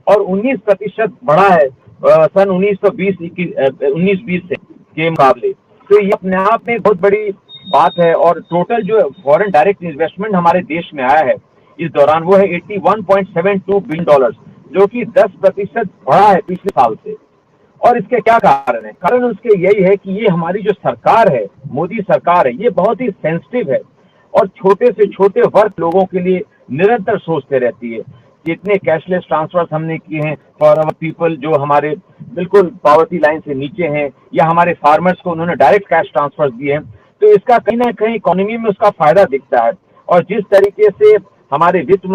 और 19% बढ़ा है सन 1920 से के मुकाबले। तो ये अपने आप में बहुत बड़ी बात है। और टोटल जो फॉरेन डायरेक्ट इन्वेस्टमेंट हमारे देश में आया है इस दौरान वो है $81.72 बिलियन, जो कि 10% बढ़ा है पिछले साल से। और इसके क्या कारण है? कारण उसके यही है कि ये हमारी जो सरकार है, मोदी सरकार है, ये बहुत ही सेंसिटिव है और छोटे से छोटे वर्ग लोगों के लिए निरंतर सोचते रहती है। जितने कैशलेस ट्रांसफर्स हमने किए हैं फॉर अवर पीपल जो हमारे बिल्कुल पॉवर्टी लाइन से नीचे हैं, या हमारे फार्मर्स को उन्होंने डायरेक्ट कैश ट्रांसफर दिए हैं, तो इसका कहीं ना कहीं इकोनॉमी में उसका फायदा दिखता है। और जिस तरीके से हमारे वित्त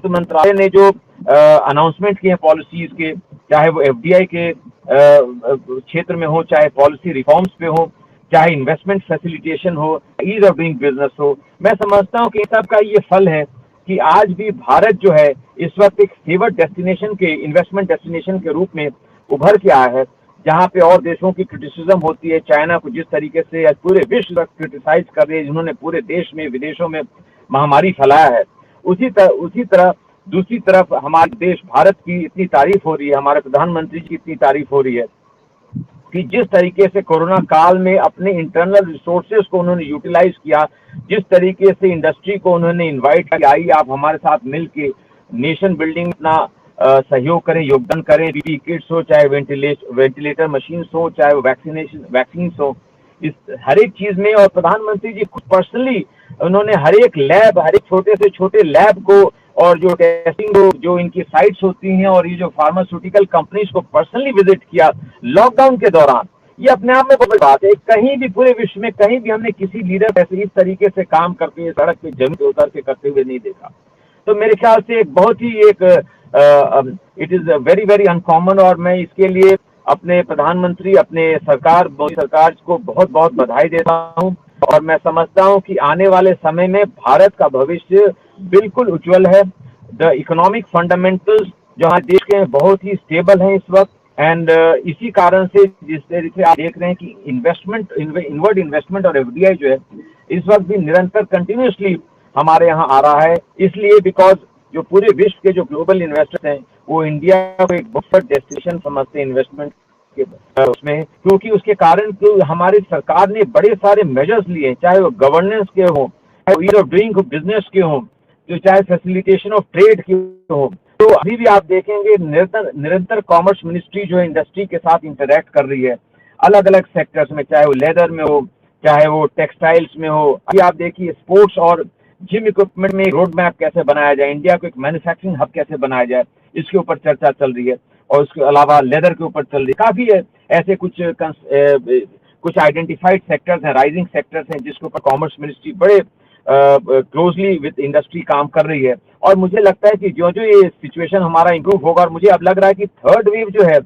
मंत्रालय ने जो अनाउंसमेंट किए हैं पॉलिसीज के, चाहे वो एफडीआई के क्षेत्र में हो, चाहे पॉलिसी रिफॉर्म्स पे हो, चाहे इन्वेस्टमेंट फैसिलिटेशन हो, ईज ऑफ डूइंग बिजनेस हो, मैं समझता हूँ कि इन सब का ये फल है कि आज भी भारत जो है इस वक्त एक फेवर्ड डेस्टिनेशन के, इन्वेस्टमेंट डेस्टिनेशन के रूप में उभर के आया है, जहाँ पे और देशों की क्रिटिसिज्म होती है। चाइना को जिस तरीके से आज पूरे विश्व क्रिटिसाइज कर रहे हैं, जिन्होंने पूरे देश में, विदेशों में महामारी फैलाया है, उसी तरह दूसरी तरफ हमारे देश भारत की इतनी तारीफ हो रही है, हमारे प्रधानमंत्री की इतनी तारीफ हो रही है कि जिस तरीके से कोरोना काल में अपने इंटरनल रिसोर्सेज को उन्होंने यूटिलाइज किया, जिस तरीके से इंडस्ट्री को उन्होंने इनवाइट किया, आइए आप हमारे साथ मिलके नेशन बिल्डिंग अपना सहयोग करें, योगदान करें, पीपीई किट्स हो, चाहे वेंटिलेटर मशीन हो, चाहे वो वैक्सीन हो, इस हर एक चीज में। और प्रधानमंत्री जी खुद पर्सनली उन्होंने हर एक लैब, हर एक छोटे से छोटे लैब को और जो टेस्टिंग जो इनकी साइट्स होती हैं और ये जो फार्मास्यूटिकल कंपनीज को पर्सनली विजिट किया लॉकडाउन के दौरान, ये अपने आप में बहुत बड़ी बात है। कहीं भी पूरे विश्व में कहीं भी हमने किसी लीडर ऐसे इस तरीके से काम करते हुए, सड़क पे जमीन पे उतर के करते हुए नहीं देखा। तो मेरे ख्याल से एक बहुत ही एक it is very very uncommon, और मैं इसके लिए अपने प्रधानमंत्री, अपने मोदी सरकार को बहुत बहुत बधाई देता हूँ। और मैं समझता हूँ कि आने वाले समय में भारत का भविष्य बिल्कुल उज्जवल है। द इकोनॉमिक फंडामेंटल्स जो हमारे देश के बहुत ही स्टेबल हैं इस वक्त, एंड इसी कारण से जिस तरीके से आप देख रहे हैं कि इनवर्ड इन्वेस्टमेंट और एफडीआई जो है इस वक्त भी निरंतर कंटिन्यूसली हमारे यहाँ आ रहा है, इसलिए बिकॉज जो पूरे विश्व के जो ग्लोबल इन्वेस्टर्स हैं वो इंडिया को एक बहुत डेस्टिनेशन समझते हैं इन्वेस्टमेंट उसमें, क्योंकि उसके कारण हमारी सरकार ने बड़े सारे मेजर्स लिए, चाहे वो गवर्नेंस के हो, चाहे वो ईज ऑफ डूइंग बिजनेस के हो, जो चाहे फैसिलिटेशन ऑफ ट्रेड के हो। तो अभी भी आप देखेंगे निरंतर कॉमर्स मिनिस्ट्री जो है इंडस्ट्री के साथ इंटरेक्ट कर रही है। अलग अलग सेक्टर्स में, चाहे वो लेदर में हो, चाहे वो टेक्सटाइल्स में हो। अभी आप देखिए स्पोर्ट्स और जिम इक्विपमेंट में रोड मैप कैसे बनाया जाए, इंडिया को एक मैन्युफैक्चरिंग हब कैसे बनाया जाए, इसके ऊपर चर्चा चल रही है। और उसके अलावा लेदर के ऊपर चल रही है। काफी ऐसे कुछ आइडेंटिफाइड सेक्टर्स हैं, राइजिंग सेक्टर्स हैं, जिसके ऊपर कॉमर्स मिनिस्ट्री बड़े क्लोजली विद इंडस्ट्री काम कर रही है। और मुझे लगता है कि जो जो ये सिचुएशन हमारा इंप्रूव होगा, और मुझे अब लग रहा है कि थर्ड वेव जो है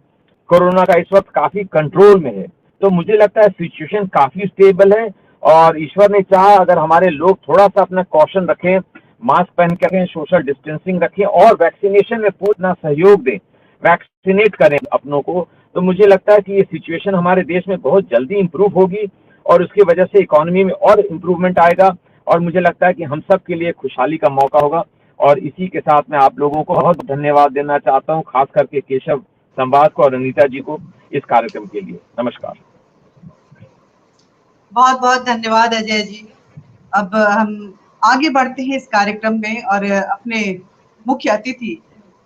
कोरोना का इस वक्त काफी कंट्रोल में है, तो मुझे लगता है सिचुएशन काफी स्टेबल है। और ईश्वर ने चाहा अगर हमारे लोग थोड़ा सा अपना कॉशन रखें, मास्क पहन के रखें, सोशल डिस्टेंसिंग रखें और वैक्सीनेशन में पूर्ण सहयोग दें, वैक्सीनेट करें अपनों को, तो मुझे लगता है कि ये सिचुएशन हमारे देश में बहुत जल्दी इंप्रूव होगी और उसकी वजह से इकोनॉमी में और इम्प्रूवमेंट आएगा। और मुझे लगता है कि हम सब के लिए खुशहाली का मौका होगा। और इसी के साथ मैं आप लोगों को बहुत धन्यवाद देना चाहता हूँ, खास करके केशव संवाद को और अनीता जी को इस कार्यक्रम के लिए। नमस्कार। बहुत बहुत धन्यवाद अजय जी। अब हम आगे बढ़ते हैं इस कार्यक्रम में और अपने मुख्य अतिथि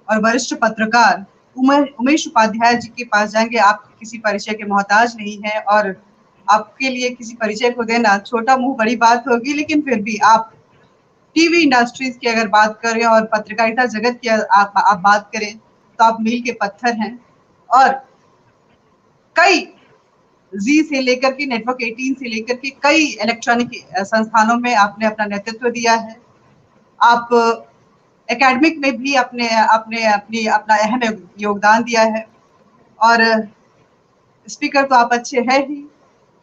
और वरिष्ठ पत्रकार उमेश उपाध्याय जी के पास जाएंगे। आप किसी परिचय के मोहताज नहीं हैं और आपके लिए किसी परिचय को देना छोटा मुंह बड़ी बात होगी, लेकिन फिर भी आप टीवी इंडस्ट्रीज की अगर बात करें और पत्रकारिता जगत की आप बात करें तो आप मील के पत्थर हैं। और कई जी से लेकर के नेटवर्क 18 से लेकर के कई इलेक्ट्रॉनिक संस्थानों में आपने अपना नेतृत्व दिया है। आप एकेडमिक में भी अपना अहम योगदान दिया है। और स्पीकर तो आप अच्छे हैं ही,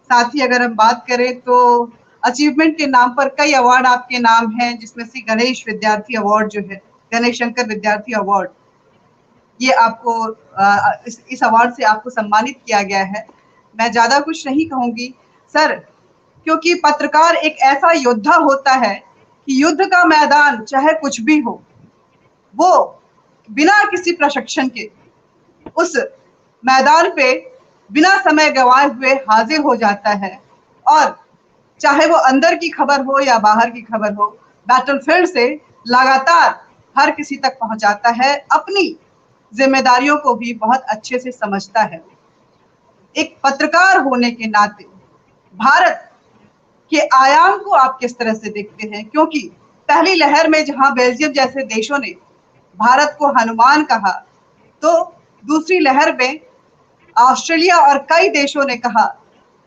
साथ ही अगर हम बात करें तो अचीवमेंट के नाम पर कई अवार्ड आपके नाम हैं, जिसमें से गणेश विद्यार्थी अवार्ड जो है, गणेश शंकर विद्यार्थी अवार्ड, ये आपको इस अवार्ड से आपको सम्मानित किया गया है। मैं ज्यादा कुछ नहीं कहूंगी सर, क्योंकि पत्रकार एक ऐसा योद्धा होता है कि युद्ध का मैदान चाहे कुछ भी हो, वो बिना किसी प्रशिक्षण के उस मैदान पे बिना समय गंवाए हुए हाजिर हो जाता है। और चाहे वो अंदर की खबर हो या बाहर की खबर हो, बैटलफील्ड से लगातार हर किसी तक पहुंचाता है, अपनी जिम्मेदारियों को भी बहुत अच्छे से समझता है। एक पत्रकार होने के नाते भारत के आयाम को आप किस तरह से देखते हैं? क्योंकि पहली लहर में जहां बेल्जियम जैसे देशों ने भारत को हनुमान कहा, तो दूसरी लहर में ऑस्ट्रेलिया और कई देशों ने कहा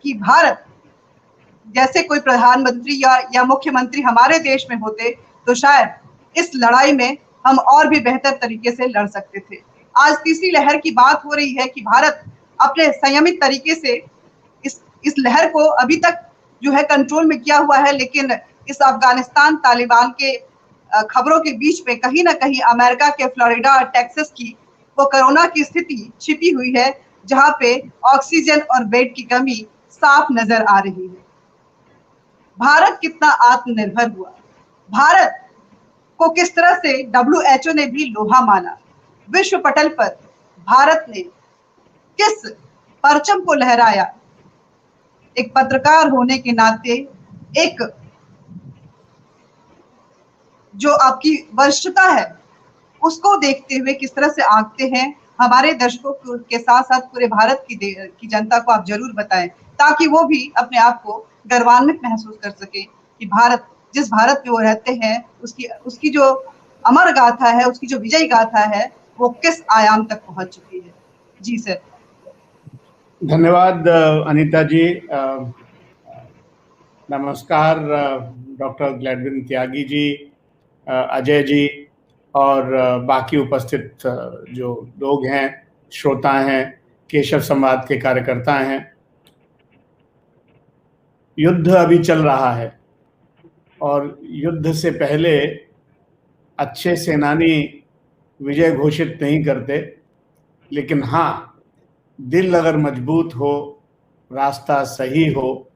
कि भारत जैसे कोई प्रधानमंत्री या मुख्यमंत्री हमारे देश में होते तो शायद इस लड़ाई में हम और भी बेहतर तरीके से लड़ सकते थे। आज तीसरी लहर की बात हो रही है कि भारत अपने संयमित तरीके से इस लहर को अभी तक जो है कंट्रोल में किया हुआ है, लेकिन इस अफगानिस्तान तालिबान के खबरों के बीच में कहीं ना कहीं अमेरिका के फ्लोरिडा और टेक्सास की वो कोरोना की स्थिति छिपी हुई है, जहां पे ऑक्सीजन और बेड की कमी साफ नजर आ रही है। भारत कितना आत्मनिर्भर हुआ, भारत को किस तरह से WHO ने भी लोहा माना, विश्व पटल पर भारत ने किस परचम को लहराया। एक पत्रकार होने के नाते एक जो आपकी वरिष्ठता है उसको देखते हुए किस तरह से आंकते हैं, हमारे दर्शकों के साथ साथ पूरे भारत की जनता को आप जरूर बताएं, ताकि वो भी अपने आप को गर्वान्वित महसूस कर सके कि भारत, जिस भारत में वो रहते हैं, उसकी जो अमर गाथा है, उसकी जो विजय गाथा है, वो किस आयाम तक पहुंच चुकी है। जी सर। धन्यवाद अनीता जी। नमस्कार डॉक्टर ग्लैडविन त्यागी जी, अजय जी और बाकी उपस्थित जो लोग हैं, श्रोता हैं, केशव संवाद के कार्यकर्ता हैं। युद्ध अभी चल रहा है और युद्ध से पहले अच्छे सेनानी विजय घोषित नहीं करते, लेकिन हाँ, दिल अगर मजबूत हो, रास्ता सही हो,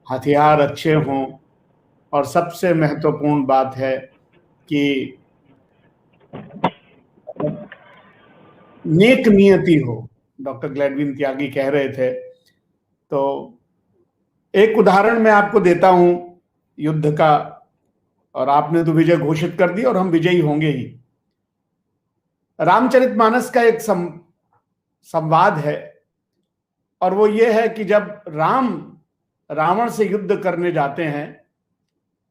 हथियार अच्छे हों और सबसे महत्वपूर्ण बात है कि नेक नियति हो। डॉक्टर ग्लैडविन त्यागी कह रहे थे, तो एक उदाहरण मैं आपको देता हूं युद्ध का, और आपने तो विजय घोषित कर दी और हम विजयी होंगे ही। रामचरितमानस का एक संवाद है और वो ये है कि जब राम रावण से युद्ध करने जाते हैं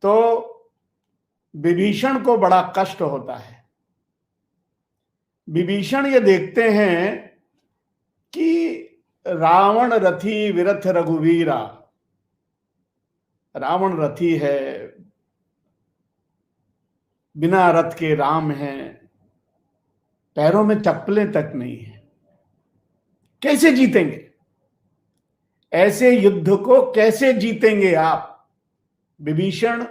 तो विभीषण को बड़ा कष्ट होता है। विभीषण ये देखते हैं कि रावण रथी विरथ रघुवीरा, रावण रथी है, बिना रथ के राम हैं, पैरों में चप्पलें तक नहीं है, कैसे जीतेंगे? ऐसे युद्ध को कैसे जीतेंगे आप? विभीषण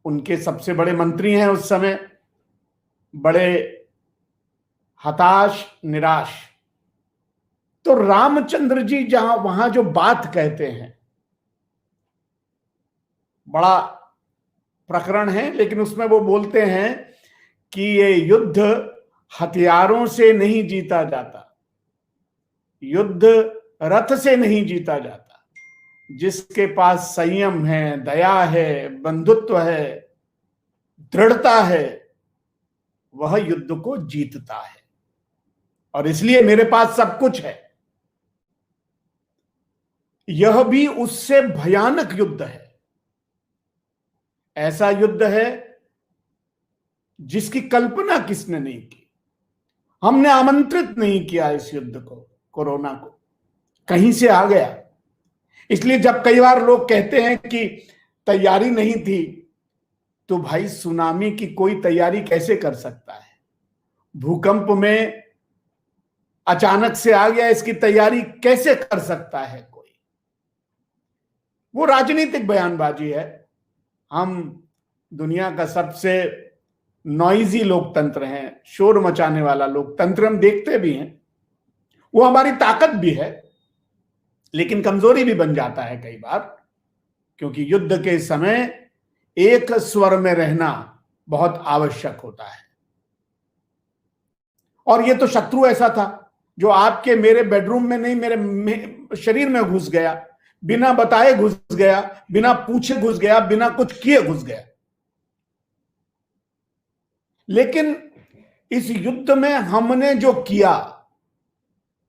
उनके सबसे बड़े मंत्री हैं उस समय, बड़े हताश निराश। तो रामचंद्र जी वहां जो बात कहते हैं, बड़ा प्रकरण है, लेकिन उसमें वो बोलते हैं कि ये युद्ध हथियारों से नहीं जीता जाता, युद्ध रथ से नहीं जीता जाता। जिसके पास संयम है, दया है, बंधुत्व है, दृढ़ता है, वह युद्ध को जीतता है। और इसलिए मेरे पास सब कुछ है। यह भी उससे भयानक युद्ध है, ऐसा युद्ध है जिसकी कल्पना किसने नहीं की। हमने आमंत्रित नहीं किया इस युद्ध को, कोरोना को, कहीं से आ गया। इसलिए जब कई बार लोग कहते हैं कि तैयारी नहीं थी, तो भाई सुनामी की कोई तैयारी कैसे कर सकता है? भूकंप में अचानक से आ गया, इसकी तैयारी कैसे कर सकता है कोई? वो राजनीतिक बयानबाजी है। हम दुनिया का सबसे नॉइजी लोकतंत्र हैं, शोर मचाने वाला लोकतंत्र, हम देखते भी हैं। वो हमारी ताकत भी है, लेकिन कमजोरी भी बन जाता है कई बार, क्योंकि युद्ध के समय एक स्वर में रहना बहुत आवश्यक होता है। और ये तो शत्रु ऐसा था जो आपके मेरे बेडरूम में नहीं, मेरे शरीर में घुस गया, बिना बताए घुस गया, बिना पूछे घुस गया, बिना कुछ किए घुस गया। लेकिन इस युद्ध में हमने जो किया,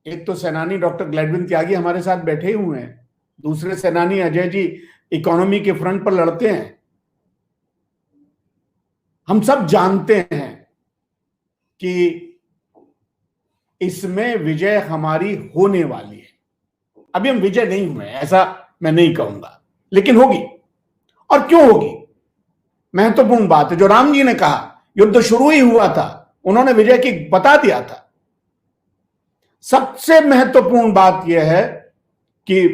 एक तो सेनानी डॉक्टर ग्लैडविन त्यागी हमारे साथ बैठे हुए हैं, दूसरे सेनानी अजय जी इकोनॉमी के फ्रंट पर लड़ते हैं। हम सब जानते हैं कि इसमें विजय हमारी होने वाली है। अभी हम विजय नहीं हुए, ऐसा मैं नहीं कहूंगा, लेकिन होगी। और क्यों होगी? महत्वपूर्ण बात है जो राम जी ने कहा, युद्ध शुरू ही हुआ था, उन्होंने विजय की बता दिया था। सबसे महत्वपूर्ण बात यह है कि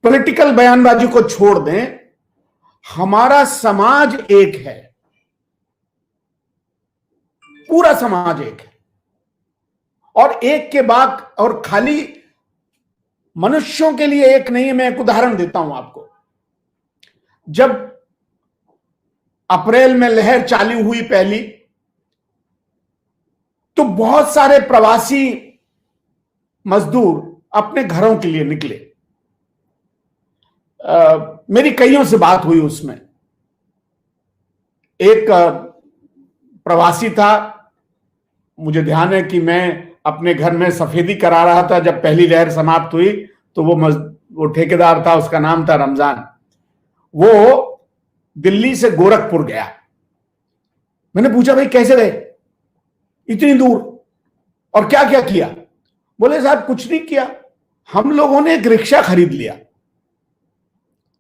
पॉलिटिकल बयानबाजी को छोड़ दें, हमारा समाज एक है, पूरा समाज एक है। और एक के बाद, और खाली मनुष्यों के लिए एक नहीं है। मैं एक उदाहरण देता हूं आपको। जब अप्रैल में लहर चालू हुई पहली, तो बहुत सारे प्रवासी मजदूर अपने घरों के लिए निकले। मेरी कईयों से बात हुई, उसमें एक प्रवासी था, मुझे ध्यान है कि मैं अपने घर में सफेदी करा रहा था जब पहली लहर समाप्त हुई। तो वो ठेकेदार था, उसका नाम था रमजान। वो दिल्ली से गोरखपुर गया। मैंने पूछा, भाई कैसे गए इतनी दूर और क्या क्या किया? बोले साहब कुछ नहीं किया, हम लोगों ने एक रिक्शा खरीद लिया,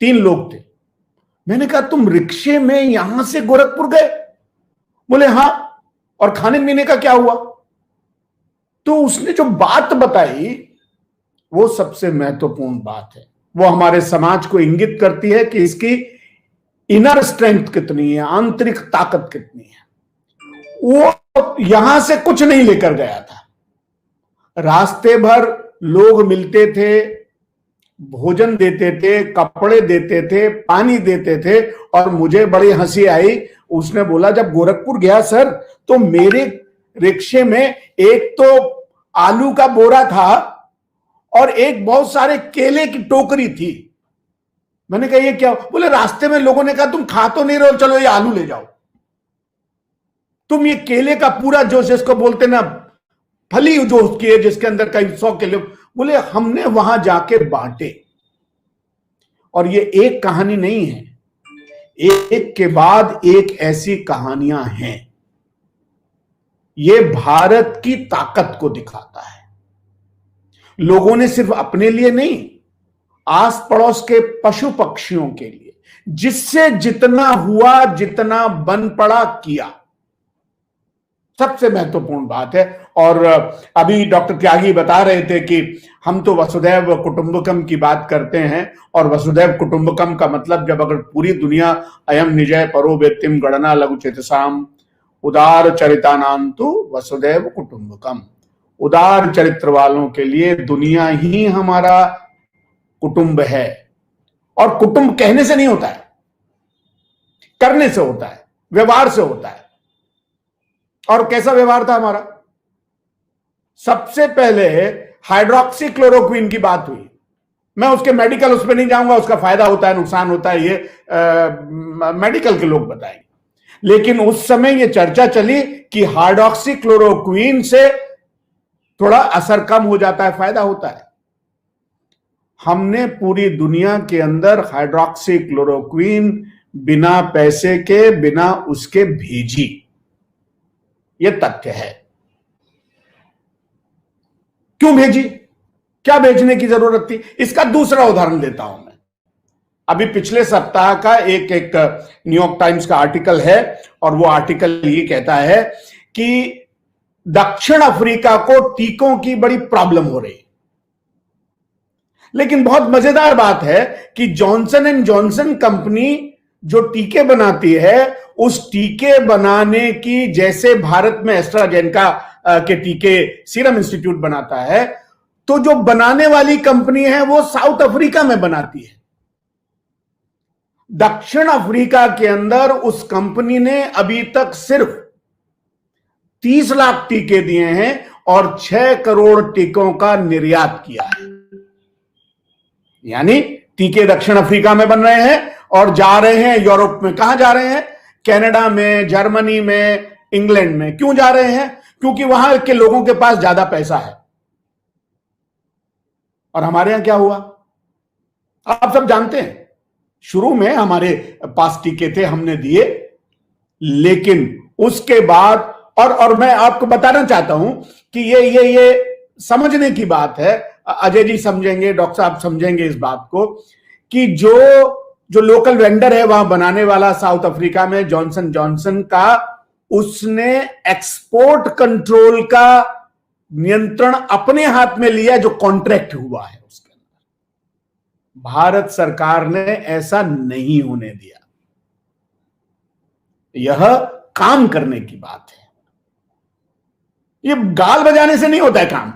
3 लोग थे। मैंने कहा तुम रिक्शे में यहां से गोरखपुर गए? बोले हाँ, और खाने पीने का क्या हुआ? तो उसने जो बात बताई वो सबसे महत्वपूर्ण बात है। वो हमारे समाज को इंगित करती है कि इसकी इनर स्ट्रेंथ कितनी है, आंतरिक ताकत कितनी है। वो यहां से कुछ नहीं लेकर गया था, रास्ते भर लोग मिलते थे, भोजन देते थे, कपड़े देते थे, पानी देते थे। और मुझे बड़ी हंसी आई, उसने बोला जब गोरखपुर गया सर, तो मेरे रिक्शे में एक तो आलू का बोरा था और एक बहुत सारे केले की टोकरी थी। मैंने कहा ये क्या? बोले रास्ते में लोगों ने कहा तुम खा तो नहीं रहो, चलो ये आलू ले जाओ, तुम ये केले का पूरा जो जिसको बोलते ना फली जो उसकी है, जिसके अंदर कई 100 किलो, बोले हमने वहां जाके बांटे। और ये एक कहानी नहीं है, एक के बाद एक ऐसी कहानियां हैं। ये भारत की ताकत को दिखाता है। लोगों ने सिर्फ अपने लिए नहीं, आस पड़ोस के पशु पक्षियों के लिए जिससे जितना हुआ, जितना बन पड़ा किया, सबसे महत्वपूर्ण बात है। और अभी डॉक्टर त्यागी बता रहे थे कि हम तो वसुधैव कुटुंबकम की बात करते हैं, और वसुधैव कुटुंबकम का मतलब जब अगर पूरी दुनिया अयम निजय परो वेत्तिम गणना लघु चेतसाम उदार चरितानां तो वसुधैव कुटुंबकम, उदार चरित्र वालों के लिए दुनिया ही हमारा कुटुंब है। और कुटुंब कहने से नहीं होता है, करने से होता है, व्यवहार से होता है। और कैसा व्यवहार था हमारा? सबसे पहले हाइड्रोक्सी क्लोरोक्विन की बात हुई। मैं उसके मेडिकल उस पर नहीं जाऊंगा, उसका फायदा होता है नुकसान होता है, ये मेडिकल के लोग बताएंगे। लेकिन उस समय ये चर्चा चली कि हाइड्रोक्सी क्लोरोक्विन से थोड़ा असर कम हो जाता है, फायदा होता है। हमने पूरी दुनिया के अंदर हाइड्रोक्सी क्लोरोक्विन बिना पैसे के, बिना उसके भेजी, यह तथ्य है। क्यों भेजी? क्या भेजने की जरूरत थी? इसका दूसरा उदाहरण देता हूं मैं। अभी पिछले सप्ताह का एक न्यूयॉर्क टाइम्स का आर्टिकल है, और वो आर्टिकल ये कहता है कि दक्षिण अफ्रीका को टीकों की बड़ी प्रॉब्लम हो रही। लेकिन बहुत मजेदार बात है कि जॉनसन एंड जॉनसन कंपनी जो टीके बनाती है, उस टीके बनाने की, जैसे भारत में एस्ट्राजेनेका के टीके सीरम इंस्टीट्यूट बनाता है, तो जो बनाने वाली कंपनी है वो साउथ अफ्रीका में बनाती है। दक्षिण अफ्रीका के अंदर उस कंपनी ने अभी तक सिर्फ 30 लाख टीके दिए हैं और 6 करोड़ टीकों का निर्यात किया है। यानी टीके दक्षिण अफ्रीका में बन रहे हैं और जा रहे हैं यूरोप में। कहां जा रहे हैं? कनाडा में, जर्मनी में, इंग्लैंड में। क्यों जा रहे हैं? क्योंकि वहां के लोगों के पास ज्यादा पैसा है। और हमारे यहां क्या हुआ आप सब जानते हैं। शुरू में हमारे पास टीके थे, हमने दिए, लेकिन उसके बाद और मैं आपको बताना चाहता हूं कि ये समझने की बात है। अजय जी समझेंगे, डॉक्टर साहब समझेंगे इस बात को, कि जो लोकल वेंडर है वहां बनाने वाला साउथ अफ्रीका में जॉनसन जॉनसन का, उसने एक्सपोर्ट कंट्रोल का नियंत्रण अपने हाथ में लिया, जो कॉन्ट्रैक्ट हुआ है उसके अंदर। भारत सरकार ने ऐसा नहीं होने दिया। यह काम करने की बात है। ये गाल बजाने से नहीं होता है काम।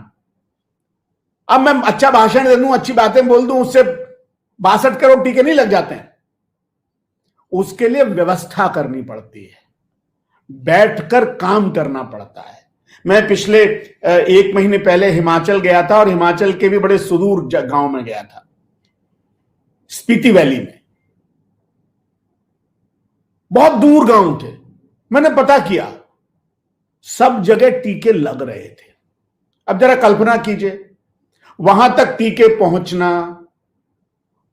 अब मैं अच्छा भाषण दे दूं, अच्छी बातें बोल दूं, उससे 62 करोड़ टीके नहीं लग जाते हैं। उसके लिए व्यवस्था करनी पड़ती है, बैठकर काम करना पड़ता है। मैं पिछले 1 महीने पहले हिमाचल गया था, और हिमाचल के भी बड़े सुदूर गांव में गया था, स्पीति वैली में। बहुत दूर गांव थे। मैंने पता किया, सब जगह टीके लग रहे थे। अब जरा कल्पना कीजिए, वहां तक टीके पहुंचना,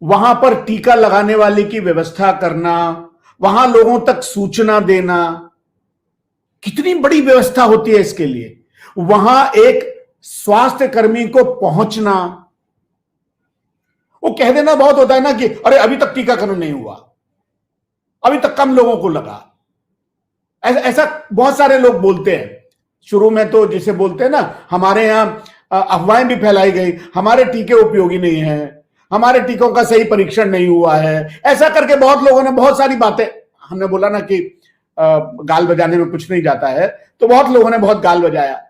वहां पर टीका लगाने वाले की व्यवस्था करना, वहां लोगों तक सूचना देना, कितनी बड़ी व्यवस्था होती है इसके लिए। वहां एक स्वास्थ्य कर्मी को पहुंचना, वो कह देना बहुत होता है ना कि अरे अभी तक टीकाकरण नहीं हुआ, अभी तक कम लोगों को लगा। ऐसा बहुत सारे लोग बोलते हैं। शुरू में तो जिसे बोलते हैं ना, हमारे यहां अफवाहें भी फैलाई गई, हमारे टीके उपयोगी नहीं है, हमारे टीकों का सही परीक्षण नहीं हुआ है। ऐसा करके बहुत लोगों ने बहुत सारी बातें, हमने बोला ना कि गाल बजाने में कुछ नहीं जाता है, तो बहुत लोगों ने बहुत गाल बजाया।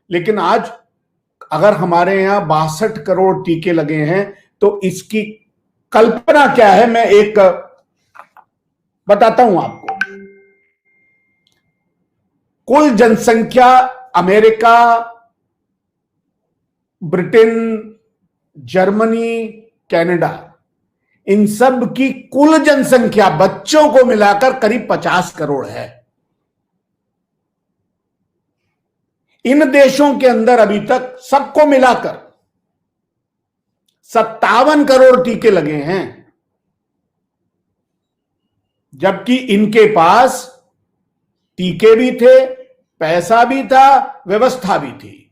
लेकिन आज अगर हमारे यहां 62 करोड़ टीके लगे हैं, तो इसकी कल्पना क्या है, मैं एक बताता हूं आपको। कुल जनसंख्या अमेरिका, ब्रिटेन, जर्मनी, कनाडा, इन सब की कुल जनसंख्या बच्चों को मिलाकर करीब 50 करोड़ है। इन देशों के अंदर अभी तक सबको मिलाकर 57 करोड़ टीके लगे हैं, जबकि इनके पास टीके भी थे, पैसा भी था, व्यवस्था भी थी।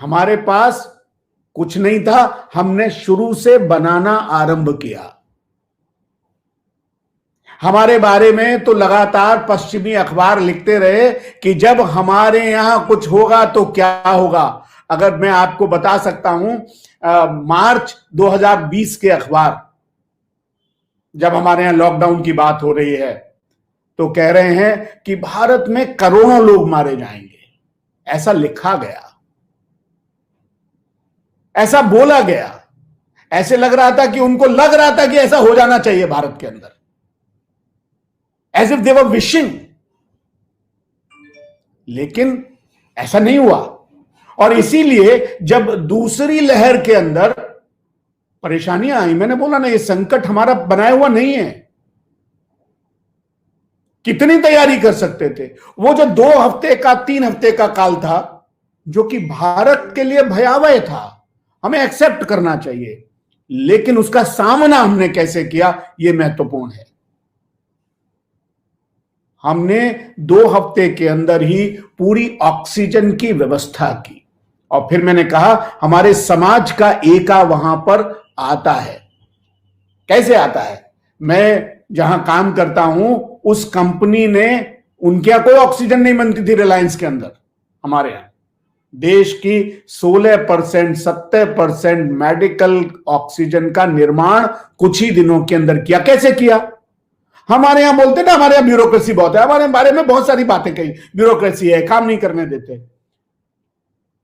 हमारे पास कुछ नहीं था, हमने शुरू से बनाना आरंभ किया। हमारे बारे में तो लगातार पश्चिमी अखबार लिखते रहे कि जब हमारे यहां कुछ होगा तो क्या होगा। अगर मैं आपको बता सकता हूं, मार्च 2020 के अखबार, जब हमारे यहां लॉकडाउन की बात हो रही है, तो कह रहे हैं कि भारत में करोड़ों लोग मारे जाएंगे। ऐसा लिखा गया, ऐसा बोला गया, ऐसे लग रहा था कि उनको लग रहा था कि ऐसा हो जाना चाहिए भारत के अंदर, as if they were wishing. लेकिन ऐसा नहीं हुआ। और इसीलिए जब दूसरी लहर के अंदर परेशानियां आई, मैंने बोला ना, ये संकट हमारा बनाया हुआ नहीं है। कितनी तैयारी कर सकते थे। वो जो 2 हफ्ते का 3 हफ्ते का काल था, जो कि भारत के लिए भयावह था, हमें एक्सेप्ट करना चाहिए, लेकिन उसका सामना हमने कैसे किया, यह महत्वपूर्ण है। हमने 2 हफ्ते के अंदर ही पूरी ऑक्सीजन की व्यवस्था की। और फिर मैंने कहा, हमारे समाज का एका वहां पर आता है। कैसे आता है? मैं जहां काम करता हूं, उस कंपनी ने, उनके यहां कोई ऑक्सीजन नहीं बनती थी रिलायंस के अंदर। हमारे यहां देश की 16% 70% मेडिकल ऑक्सीजन का निर्माण कुछ ही दिनों के अंदर किया। कैसे किया? हमारे यहां बोलते ना, हमारे यहां ब्यूरोक्रेसी बहुत है, हमारे बारे में बहुत सारी बातें कही, ब्यूरोक्रेसी है, काम नहीं करने देते।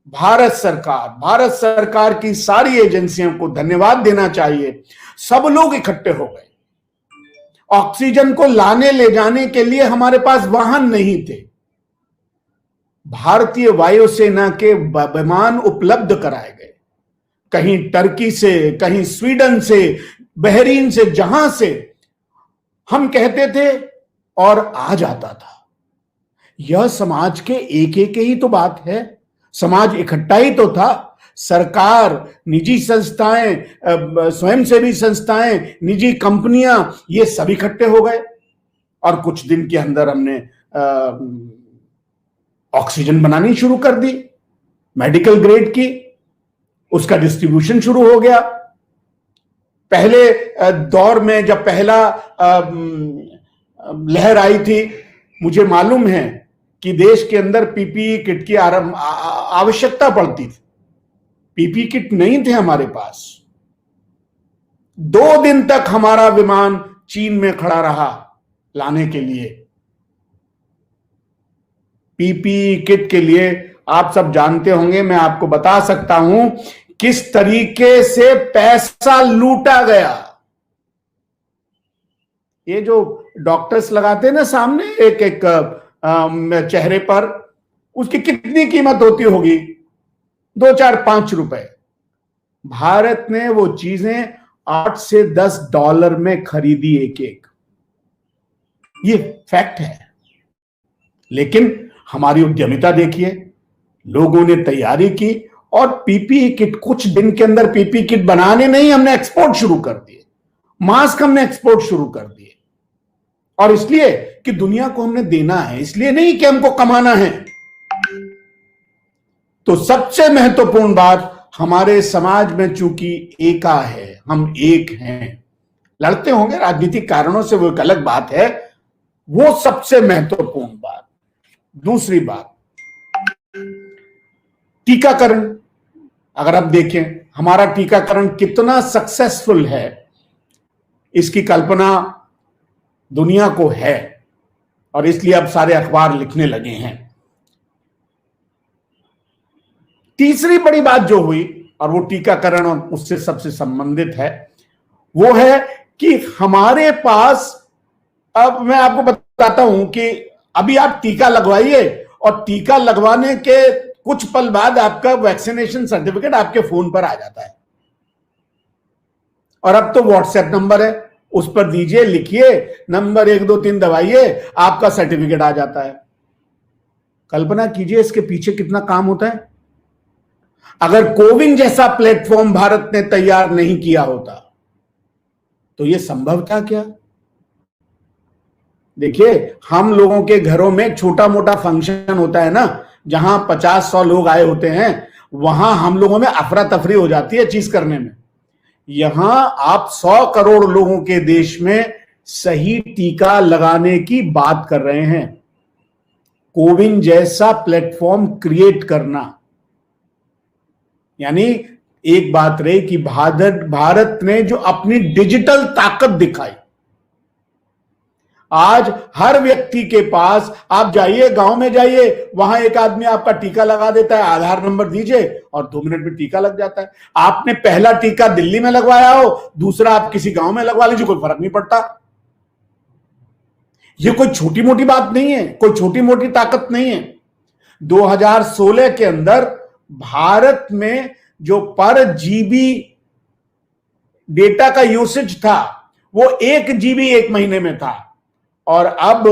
भारत सरकार की सारी एजेंसियों को धन्यवाद देना चाहिए। सब लोग इकट्ठे हो गए। ऑक्सीजन को लाने ले जाने के लिए हमारे पास वाहन नहीं थे। भारतीय वायुसेना के विमान उपलब्ध कराए गए, कहीं टर्की से, कहीं स्वीडन से, बहरीन से, जहां से हम कहते थे और आ जाता था। यह समाज के एक ही तो बात है। समाज इकट्ठा ही तो था। सरकार, निजी संस्थाएं, स्वयंसेवी संस्थाएं, निजी कंपनियां, ये सब इकट्ठे हो गए और कुछ दिन के अंदर हमने ऑक्सीजन बनानी शुरू कर दी, मेडिकल ग्रेड की। उसका डिस्ट्रीब्यूशन शुरू हो गया। पहले दौर में जब पहला लहर आई थी, मुझे मालूम है कि देश के अंदर पीपीई किट की आवश्यकता पड़ती थी। पीपीई किट नहीं थे हमारे पास। 2 दिन तक हमारा विमान चीन में खड़ा रहा लाने के लिए। पीपीई किट के लिए आप सब जानते होंगे, मैं आपको बता सकता हूं किस तरीके से पैसा लूटा गया। ये जो डॉक्टर्स लगाते हैं ना सामने एक एक चेहरे पर, उसकी कितनी कीमत होती होगी? 2, 4, 5 रुपए। भारत ने वो चीजें 8 से 10 डॉलर में खरीदी एक एक। ये फैक्ट है। लेकिन हमारी उद्यमिता देखिए, लोगों ने तैयारी की और पीपीई किट, कुछ दिन के अंदर पीपीई किट बनाने नहीं, हमने एक्सपोर्ट शुरू कर दिए। मास्क हमने एक्सपोर्ट शुरू कर दिए। और इसलिए कि दुनिया को हमने देना है, इसलिए नहीं कि हमको कमाना है। तो सबसे महत्वपूर्ण बात, हमारे समाज में चूंकि एका है, हम एक हैं। लड़ते होंगे राजनीतिक कारणों से, वो एक अलग बात है। वो सबसे महत्वपूर्ण बात। दूसरी बात, टीकाकरण। अगर आप देखें हमारा टीकाकरण कितना सक्सेसफुल है, इसकी कल्पना दुनिया को है। और इसलिए अब सारे अखबार लिखने लगे हैं। तीसरी बड़ी बात जो हुई, और वो टीकाकरण और उससे सबसे संबंधित है, वो है कि हमारे पास, अब मैं आपको बताता हूं कि अभी आप टीका लगवाइए और टीका लगवाने के कुछ पल बाद आपका वैक्सीनेशन सर्टिफिकेट आपके फोन पर आ जाता है। और अब तो व्हाट्सएप नंबर है, उस पर दीजिए, लिखिए, नंबर 1 2 3 दबाइए, आपका सर्टिफिकेट आ जाता है। कल्पना कीजिए इसके पीछे कितना काम होता है। अगर कोविन जैसा प्लेटफॉर्म भारत ने तैयार नहीं किया होता तो यह संभव था क्या? देखिए, हम लोगों के घरों में छोटा मोटा फंक्शन होता है ना, जहां 50-100 लोग आए होते हैं, वहां हम लोगों में अफरा तफरी हो जाती है चीज करने में। यहां आप 100 करोड़ लोगों के देश में सही टीका लगाने की बात कर रहे हैं। कोविन जैसा प्लेटफॉर्म क्रिएट करना, यानी एक बात रही कि भारत ने जो अपनी डिजिटल ताकत दिखाई, आज हर व्यक्ति के पास, आप जाइए गांव में जाइए, वहां एक आदमी आपका टीका लगा देता है, आधार नंबर दीजिए और 2 मिनट में टीका लग जाता है। आपने पहला टीका दिल्ली में लगवाया हो, दूसरा आप किसी गांव में लगवा लीजिए, कोई फर्क नहीं पड़ता। यह कोई छोटी मोटी बात नहीं है, कोई छोटी मोटी ताकत नहीं है। 2016 के अंदर भारत में जो पर जीबी डेटा का यूसेज था वो 1 GB 1 महीने में था, और अब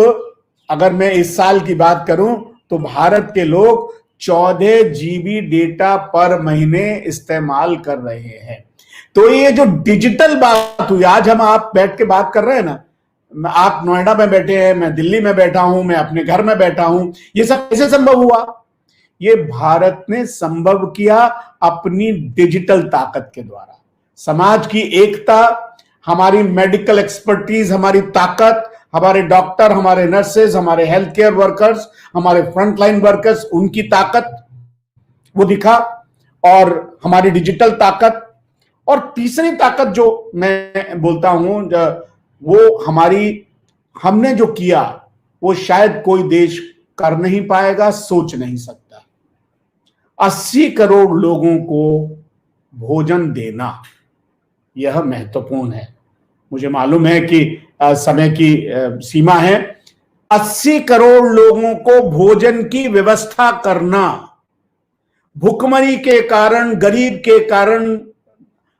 अगर मैं इस साल की बात करूं तो भारत के लोग 14 GB डेटा पर महीने इस्तेमाल कर रहे हैं। तो ये जो डिजिटल बात हुई, आज हम आप बैठ के बात कर रहे हैं ना, आप नोएडा में बैठे हैं, मैं दिल्ली में बैठा हूं, मैं अपने घर में बैठा हूं, ये सब कैसे संभव हुआ? ये भारत ने संभव किया अपनी डिजिटल ताकत के द्वारा। समाज की एकता, हमारी मेडिकल एक्सपर्टीज, हमारी ताकत, हमारे डॉक्टर, हमारे नर्सेज, हमारे हेल्थ केयर वर्कर्स, हमारे फ्रंटलाइन वर्कर्स, उनकी ताकत वो दिखा, और हमारी डिजिटल ताकत, और तीसरी ताकत जो मैं बोलता हूं, वो हमने जो किया वो शायद कोई देश कर नहीं पाएगा, सोच नहीं सकता। 80 करोड़ लोगों को भोजन देना, यह महत्वपूर्ण है। मुझे मालूम है कि समय की सीमा है। 80 करोड़ लोगों को भोजन की व्यवस्था करना, भुखमरी के कारण, गरीब के कारण,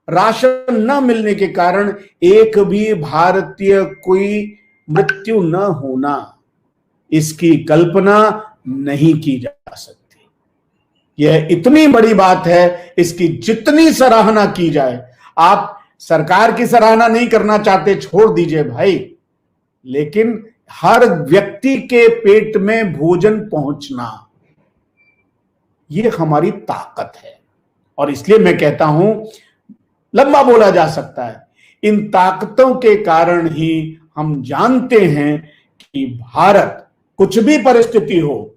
राशन न मिलने के कारण एक भी भारतीय कोई मृत्यु न होना, इसकी कल्पना नहीं की जा सकती। यह इतनी बड़ी बात है, इसकी जितनी सराहना की जाए, आप सरकार की सराहना नहीं करना चाहते, छोड़ दीजिए भाई, लेकिन हर व्यक्ति के पेट में भोजन पहुंचना, यह हमारी ताकत है। और इसलिए मैं कहता हूं, लंबा बोला जा सकता है, इन ताकतों के कारण ही हम जानते हैं कि भारत, कुछ भी परिस्थिति हो,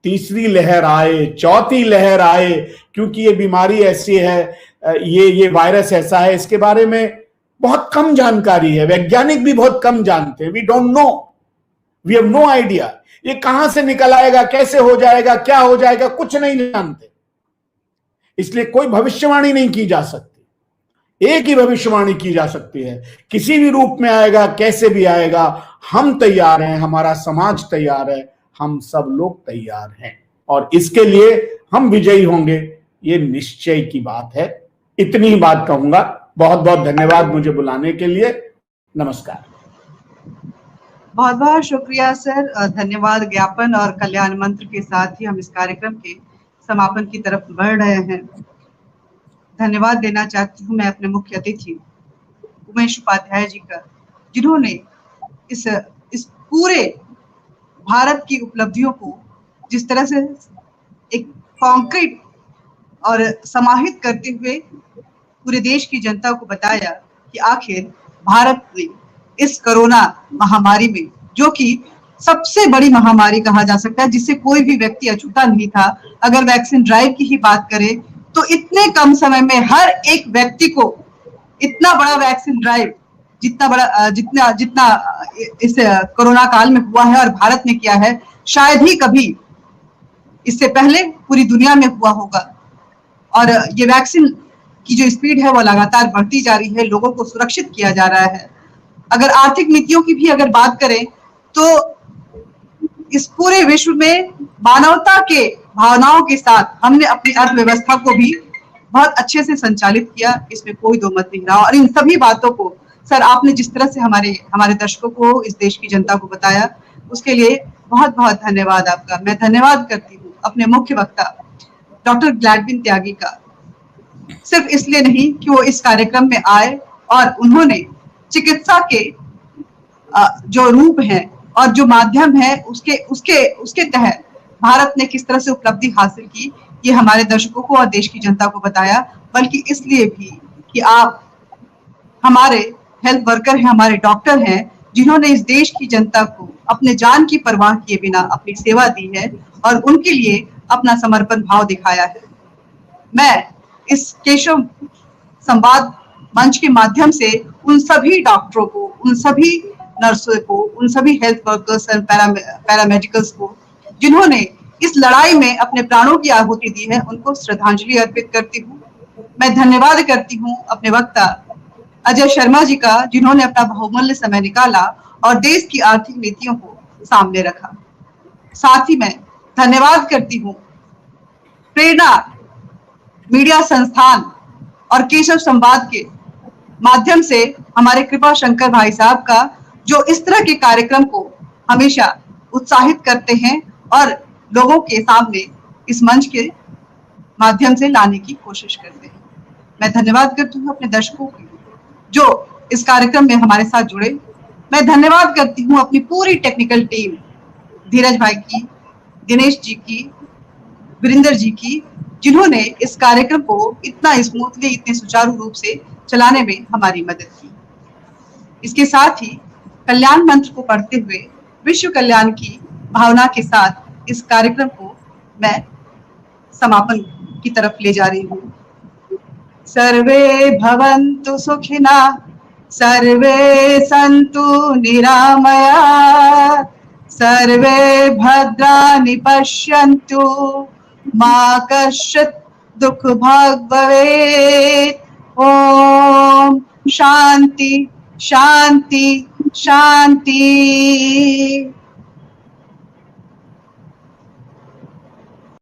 तीसरी लहर आए, चौथी लहर आए, क्योंकि ये बीमारी ऐसी है, ये वायरस ऐसा है, इसके बारे में बहुत कम जानकारी है, वैज्ञानिक भी बहुत कम जानते हैं। We don't know, we have no idea, ये कहां से निकल आएगा, कैसे हो जाएगा, क्या हो जाएगा, कुछ नहीं जानते। इसलिए कोई भविष्यवाणी नहीं की जा सकती। एक ही भविष्यवाणी की जा सकती है, किसी भी रूप में आएगा, कैसे भी आएगा, हम तैयार हैं, हमारा समाज तैयार है, हम सब लोग तैयार हैं, और इसके लिए हम विजयी होंगे, ये निश्चय की बात है। इतनी ही बात कहूंगा। बहुत बहुत धन्यवाद मुझे बुलाने के लिए। नमस्कार। बहुत बहुत शुक्रिया सर। धन्यवाद ज्ञापन और कल्याण मंत्र के साथ ही हम इस कार्यक्रम के समापन की तरफ बढ़ रहे हैं। धन्यवाद देना चाहती हूँ मैं अपने मुख्य अतिथि उमेश उपाध्याय जी का, जिन्होंने इस पूरे भारत की उपलब्धियों को जिस तरह से एक कॉन्क्रीट और समाहित करते हुए पूरे देश की जनता को बताया कि आखिर भारत ने इस कोरोना महामारी में, जो कि सबसे बड़ी महामारी कहा जा सकता है, जिससे कोई भी व्यक्ति अछूता नहीं था, अगर वैक्सीन ड्राइव की ही बात करें तो इतने कम समय में हर एक व्यक्ति को इतना बड़ा वैक्सीन ड्राइव जितना इस कोरोना काल में हुआ है और भारत ने किया है, शायद ही कभी इससे पहले पूरी दुनिया में हुआ होगा। और ये वैक्सीन की जो स्पीड है वो लगातार बढ़ती जा रही है, लोगों को सुरक्षित किया जा रहा है। अगर आर्थिक नीतियों की भी अगर बात करें तो इस पूरे विश्व में मानवता के भावनाओं के साथ हमने अपनी अर्थव्यवस्था को भी बहुत अच्छे से संचालित किया, इसमें कोई दो मत नहीं रहा। और इन सभी बातों को सर आपने जिस तरह से हमारे दर्शकों को, इस देश की जनता को बताया, उसके लिए बहुत बहुत धन्यवाद आपका। मैं धन्यवाद करती हूँ अपने मुख्य वक्ता डॉक्टर ग्लैडविन त्यागी का, सिर्फ इसलिए नहीं कि वो इस कार्यक्रम में आए और उन्होंने चिकित्सा के जो रूप है और जो माध्यम है उसके तहत भारत ने किस तरह से उपलब्धि हासिल की, ये हमारे दर्शकों को और देश की जनता को बताया, बल्कि इसलिए भी कि आप हमारे हेल्थ वर्कर हैं, हमारे डॉक्टर हैं, जिन्होंने इस देश की जनता को अपने जान की परवाह किए बिना अपनी सेवा दी है और उनके लिए अपना समर्पण भाव दिखाया है। मैं इस केशव संवाद मंच के माध्यम से उन सभी डॉक्टरों को, उन सभी नर्सों को, उन सभी हेल्थ वर्कर्स और पैरामेडिकल्स को जिन्होंने इस लड़ाई में अपने प्राणों की आहुति दी है, उनको श्रद्धांजलि अर्पित करती हूँ। मैं धन्यवाद करती हूँ अपने वक्ता अजय शर्मा जी का, जिन्होंने अपना बहुमूल्य समय निकाला और देश की आर्थिक नीतियों को सामने रखा। साथ ही मैं धन्यवाद करती हूँ प्रेरणा मीडिया संस्थान और केशव संवाद के माध्यम से हमारे कृपा शंकर भाई साहब का, जो इस तरह के कार्यक्रम को हमेशा उत्साहित करते हैं और लोगों के सामने इस मंच के माध्यम से लाने की कोशिश करते हैं। मैं धन्यवाद करती हूँ अपने दर्शकों की जो इस कार्यक्रम में हमारे साथ जुड़े। मैं धन्यवाद करती हूँ अपनी पूरी टेक्निकल टीम, धीरज भाई की, दिनेश जी की, वीरेंद्र जी की, जिन्होंने इस कार्यक्रम को इतना स्मूथली, इतने सुचारू रूप से चलाने में हमारी मदद की। इसके साथ ही कल्याण मंत्र को पढ़ते हुए विश्व कल्याण की भावना के साथ इस कार्यक्रम को मैं समापन की तरफ ले जा रही हूँ। सर्वे भवन्तु सुखिना, सर्वे सन्तु निरामया, सर्वे भद्राणि पश्यन्तु, मा कश्चित् दुःख भाग् भवेत्। ओम शांति शांति शांति।